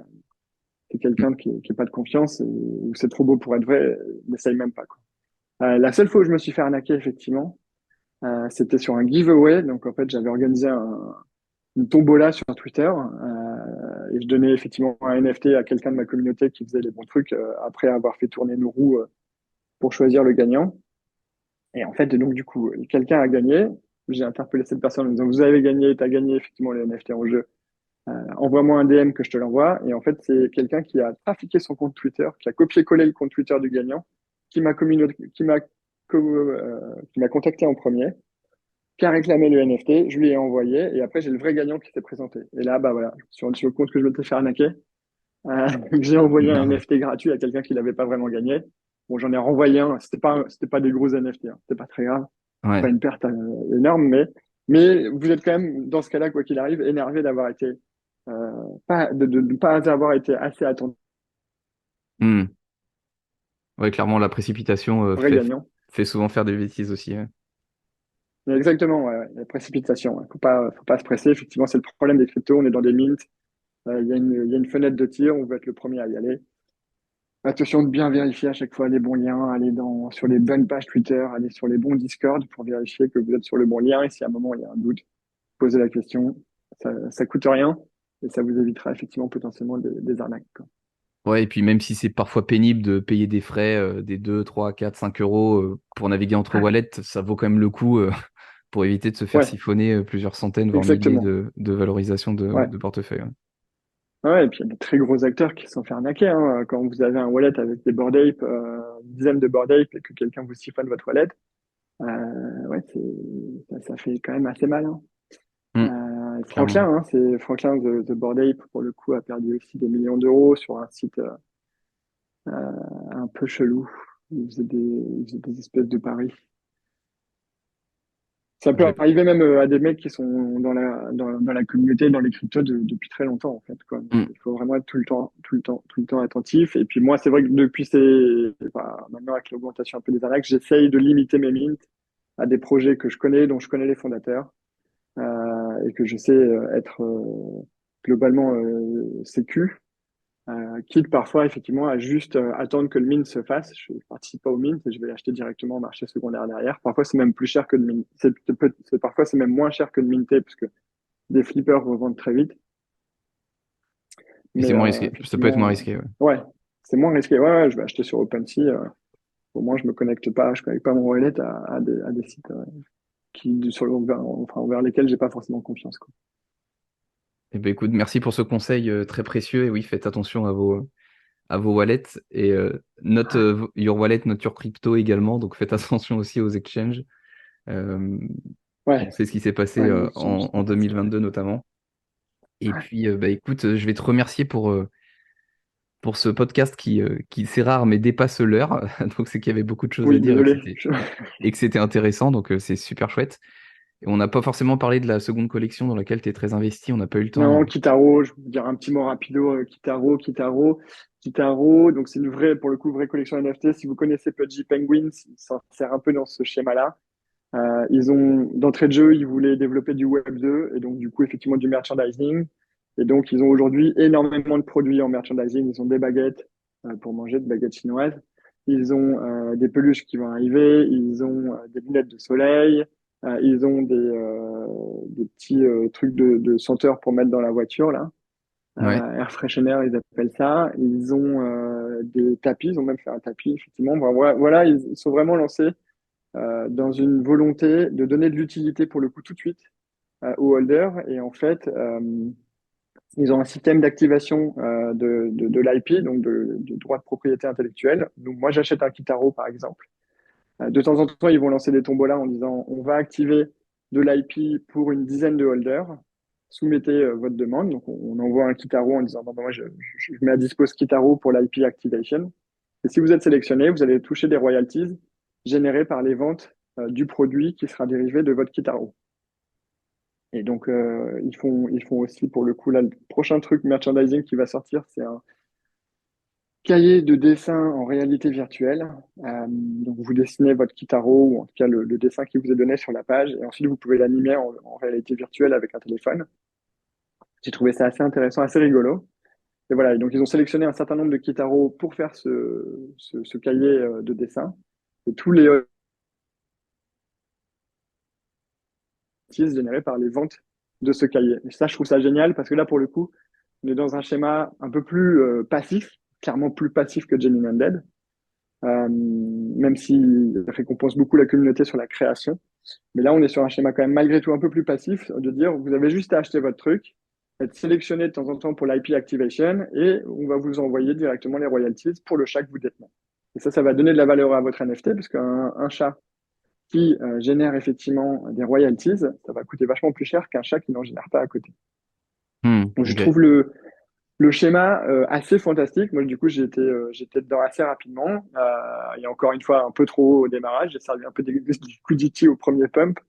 C'est Mm. quelqu'un qui est pas de confiance, ou c'est trop beau pour être vrai, n'essaye même pas, quoi. La seule fois où je me suis fait arnaquer, effectivement, c'était sur un giveaway. Donc, en fait, j'avais organisé une tombola sur Twitter et je donnais effectivement un NFT à quelqu'un de ma communauté qui faisait les bons trucs après avoir fait tourner nos roues pour choisir le gagnant. Et en fait, donc, du coup, quelqu'un a gagné. J'ai interpellé cette personne en me disant, vous avez gagné, tu as gagné effectivement le NFT en jeu. Envoie-moi un DM que je te l'envoie. Et en fait, c'est quelqu'un qui a trafiqué son compte Twitter, qui a copié-collé le compte Twitter du gagnant, qui m'a contacté en premier, qui a réclamé le NFT, je lui ai envoyé, et après, j'ai le vrai gagnant qui s'est présenté. Et là, bah voilà, je me suis rendu compte que je m'étais fait arnaquer. J'ai envoyé un Non. NFT gratuit à quelqu'un qui l'avait pas vraiment gagné. Bon, j'en ai renvoyé un. C'était pas des gros NFT, hein. C'était pas très grave. Pas Ouais. une perte énorme, mais vous êtes quand même, dans ce cas-là, quoi qu'il arrive, énervé d'avoir été, pas, de ne pas avoir été assez attentif Mm. Ouais, clairement, la précipitation au vrai gagnant. fait souvent faire des bêtises aussi. Ouais. Mais exactement, ouais, ouais, la précipitation. Ouais. Faut pas se presser. Effectivement, c'est le problème des cryptos. On est dans des mints. Il y a une fenêtre de tir. On veut être le premier à y aller. Attention de bien vérifier à chaque fois les bons liens, aller sur les bonnes pages Twitter, aller sur les bons Discord pour vérifier que vous êtes sur le bon lien. Et si à un moment il y a un doute, posez la question. Ça coûte rien et ça vous évitera effectivement potentiellement des arnaques, quoi. Ouais, et puis même si c'est parfois pénible de payer des frais, des 2, 3, 4, 5 euros pour naviguer entre Ouais, wallets, ça vaut quand même le coup pour éviter de se faire ouais, siphonner plusieurs centaines, voire milliers exactement. de valorisation Ouais. de portefeuille. Ouais. Ouais, et puis il y a des très gros acteurs qui se sont fait arnaquer, hein. Quand vous avez un wallet avec des Bored Ape, une dizaine de Bored Ape et que quelqu'un vous siphonne votre wallet, ouais, ça fait quand même assez mal, hein. Mm, clairement. Franklin, hein, c'est Franklin de Bored Ape, pour le coup, a perdu aussi des millions d'euros sur un site un peu chelou. Il faisait des espèces de paris. Ça peut J'ai- arriver même à des mecs qui sont dans la communauté, dans les cryptos depuis très longtemps, en fait, quoi. Donc, Mm. il faut vraiment être tout le temps attentif. Et puis moi, c'est vrai que enfin, maintenant avec l'augmentation un peu des arnaques, j'essaye de limiter mes mints à des projets que je connais, dont je connais les fondateurs, et que je sais être globalement sécu. Quitte parfois effectivement à juste attendre que le mint se fasse. Je ne participe pas au mint et je vais l'acheter directement au marché secondaire derrière. Parfois c'est même plus cher que de mint. Parfois c'est même moins cher que de minter parce que des flippers revendent très vite. Et c'est Mais moins risqué. Ça peut être moins effectivement, risqué. Ouais. ouais, c'est moins risqué. Ouais, ouais, je vais acheter sur OpenSea. Au moins je connecte pas mon wallet à des sites envers lesquels j'ai pas forcément confiance, quoi. Eh ben, écoute, merci pour ce conseil très précieux. Et oui, faites attention à vos wallets. Et note your wallet, note your crypto également. Donc faites attention aussi aux exchanges. Euh, on Ouais, sait ce qui s'est passé ouais, les exchanges, c'est en pas facile. 2022 notamment. Et puis, bah, écoute, je vais te remercier pour ce podcast qui c'est rare, mais dépasse l'heure. Donc, c'est qu'il y avait beaucoup de choses à Oui, dire désolé. et que c'était intéressant. Donc, c'est super chouette. Et on n'a pas forcément parlé de la seconde collection dans laquelle tu es très investi, on n'a pas eu le temps. Non, Kitaro, je vais vous dire un petit mot rapido, Kitaro, donc c'est une vraie, pour le coup, vraie collection NFT. Si vous connaissez Pudgy Penguins, il s'insère un peu dans ce schéma-là. Ils ont, d'entrée de jeu, ils voulaient développer du Web 2 et donc, du coup, effectivement, du merchandising. Et donc, ils ont aujourd'hui énormément de produits en merchandising. Ils ont des baguettes pour manger, des baguettes chinoises. Ils ont des peluches qui vont arriver. Ils ont des lunettes de soleil. Ils ont des petits trucs de senteur pour mettre dans la voiture, là. Ouais, Air freshener, ils appellent ça. Ils ont des tapis. Ils ont même fait un tapis, effectivement. Bon, voilà, voilà, ils sont vraiment lancés dans une volonté de donner de l'utilité pour le coup tout de suite aux holders. Et en fait, ils ont un système d'activation de l'IP, donc de droit de propriété intellectuelle. Donc moi, j'achète un Kitaro, par exemple. De temps en temps, ils vont lancer des tombolas en disant on va activer de l'IP pour une dizaine de holders. Soumettez votre demande. Donc on envoie un Kitaro en disant moi, je mets à disposition Kitaro pour l'IP activation. Et si vous êtes sélectionné, vous allez toucher des royalties générées par les ventes du produit qui sera dérivé de votre Kitaro. Et donc, ils font aussi, pour le coup, là, le prochain truc merchandising qui va sortir, c'est un cahier de dessin en réalité virtuelle. Donc, vous dessinez votre Kitaro, ou en tout cas le dessin qui vous est donné sur la page, et ensuite, vous pouvez l'animer en réalité virtuelle avec un téléphone. J'ai trouvé ça assez intéressant, assez rigolo. Et voilà, et donc ils ont sélectionné un certain nombre de Kitaro pour faire ce cahier de dessin. Et tous les générés par les ventes de ce cahier. Et ça, je trouve ça génial parce que là, pour le coup, on est dans un schéma un peu plus passif, clairement plus passif que Genuine Undead, même s'il récompense beaucoup la communauté sur la création. Mais là, on est sur un schéma quand même malgré tout un peu plus passif, de dire vous avez juste à acheter votre truc, être sélectionné de temps en temps pour l'IP activation et on va vous envoyer directement les royalties pour le chat que vous détenez. Et ça va donner de la valeur à votre NFT parce qu'un chat qui génère effectivement des royalties, ça va coûter vachement plus cher qu'un chat qui n'en génère pas à côté. Donc je ok. trouve le schéma assez fantastique. Moi, du coup, j'étais dedans assez rapidement. Il y a encore une fois un peu trop haut au démarrage. J'ai servi un peu des liquidity au premier pump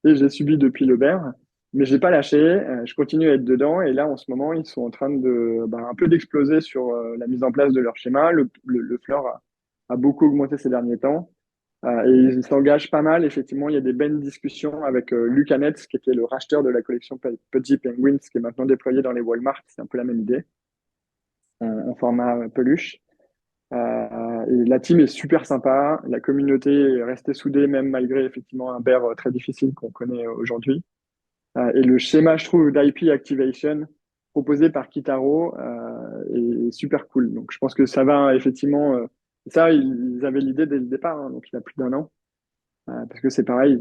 et j'ai subi depuis le bear. Mais j'ai pas lâché. Je continue à être dedans. Et là, en ce moment, ils sont en train de un peu d'exploser sur la mise en place de leur schéma. Le floor a beaucoup augmenté ces derniers temps. Et ils s'engagent pas mal. Effectivement, il y a des belles discussions avec Luc Annetz, qui était le racheteur de la collection Pudgy Penguins, qui est maintenant déployé dans les Walmart. C'est un peu la même idée, en format peluche. Et la team est super sympa. La communauté est restée soudée, même malgré effectivement un bear très difficile qu'on connaît aujourd'hui. Et le schéma, je trouve, d'IP Activation proposé par Kitaro est super cool. Donc, je pense que ça va effectivement. Ça, ils avaient l'idée dès le départ, hein, donc il y a plus d'un an. Parce que c'est pareil,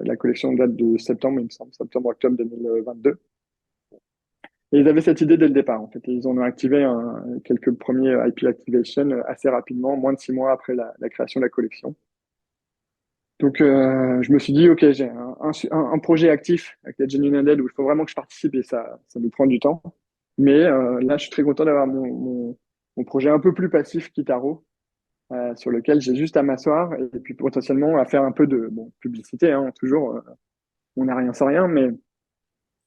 la collection date de septembre, il me semble, septembre-octobre 2022. Et ils avaient cette idée dès le départ, en fait. Et ils ont activé quelques premiers IP Activation assez rapidement, moins de 6 mois après la création de la collection. Donc, je me suis dit, OK, j'ai un projet actif avec la Genuine Undead où il faut vraiment que je participe et ça nous prend du temps. Mais là, je suis très content d'avoir mon projet un peu plus passif Kitaro, sur lequel j'ai juste à m'asseoir et puis potentiellement à faire un peu de publicité, hein, toujours. On n'a rien sans rien, mais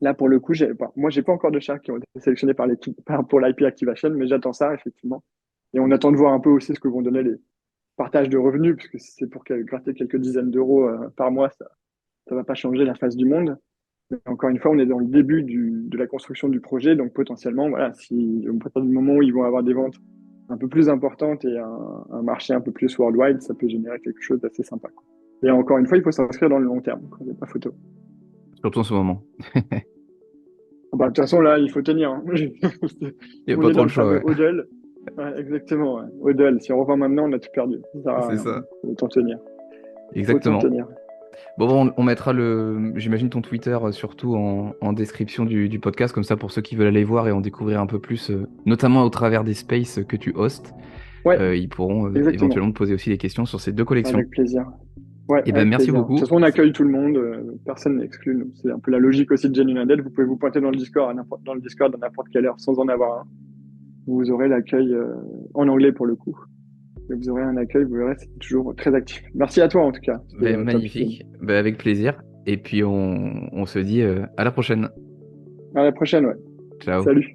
là, pour le coup, moi, j'ai pas encore de chats qui ont été sélectionnés par l'équipe pour l'IP Activation, mais j'attends ça, effectivement. Et on attend de voir un peu aussi ce que vont donner les partages de revenus, puisque si c'est pour gratter quelques dizaines d'euros par mois, ça va pas changer la face du monde. Mais encore une fois, on est dans le début de la construction du projet, donc potentiellement, voilà, si au partir du moment où ils vont avoir des ventes un peu plus importantes et un marché un peu plus worldwide, ça peut générer quelque chose d'assez sympa, quoi. Et encore une fois, il faut s'inscrire dans le long terme, quoi. Il n'y a pas photo. Surtout en ce moment. Bah, de toute façon, là, il faut tenir, hein. Il n'y a On pas est trop dans le le choix, fameux ouais. hodl. Ouais, exactement, ouais. Hodl. Si on revend maintenant, on a tout perdu. Ça sert à C'est rien. ça. Autant tenir. Autant Exactement. tenir. Bon, on mettra j'imagine ton Twitter surtout en description du podcast, comme ça pour ceux qui veulent aller voir et en découvrir un peu plus, notamment au travers des spaces que tu hostes, Ouais, ils pourront exactement. éventuellement te poser aussi des questions sur ces deux collections. Avec plaisir. Ouais, Et ben avec merci plaisir. De toute beaucoup. façon, on accueille tout le monde. Personne n'est exclu. Donc, c'est un peu la logique aussi de Genuine Undead. Vous pouvez vous pointer dans le Discord dans le Discord à n'importe quelle heure sans en avoir un. Vous aurez l'accueil en anglais pour le coup. Et vous aurez un accueil, vous verrez, c'est toujours très actif. Merci à toi en tout cas. C'était Ben, top, Steven. magnifique. Ben, avec plaisir. Et puis on se dit à la prochaine. À la prochaine, ouais. Ciao. Salut.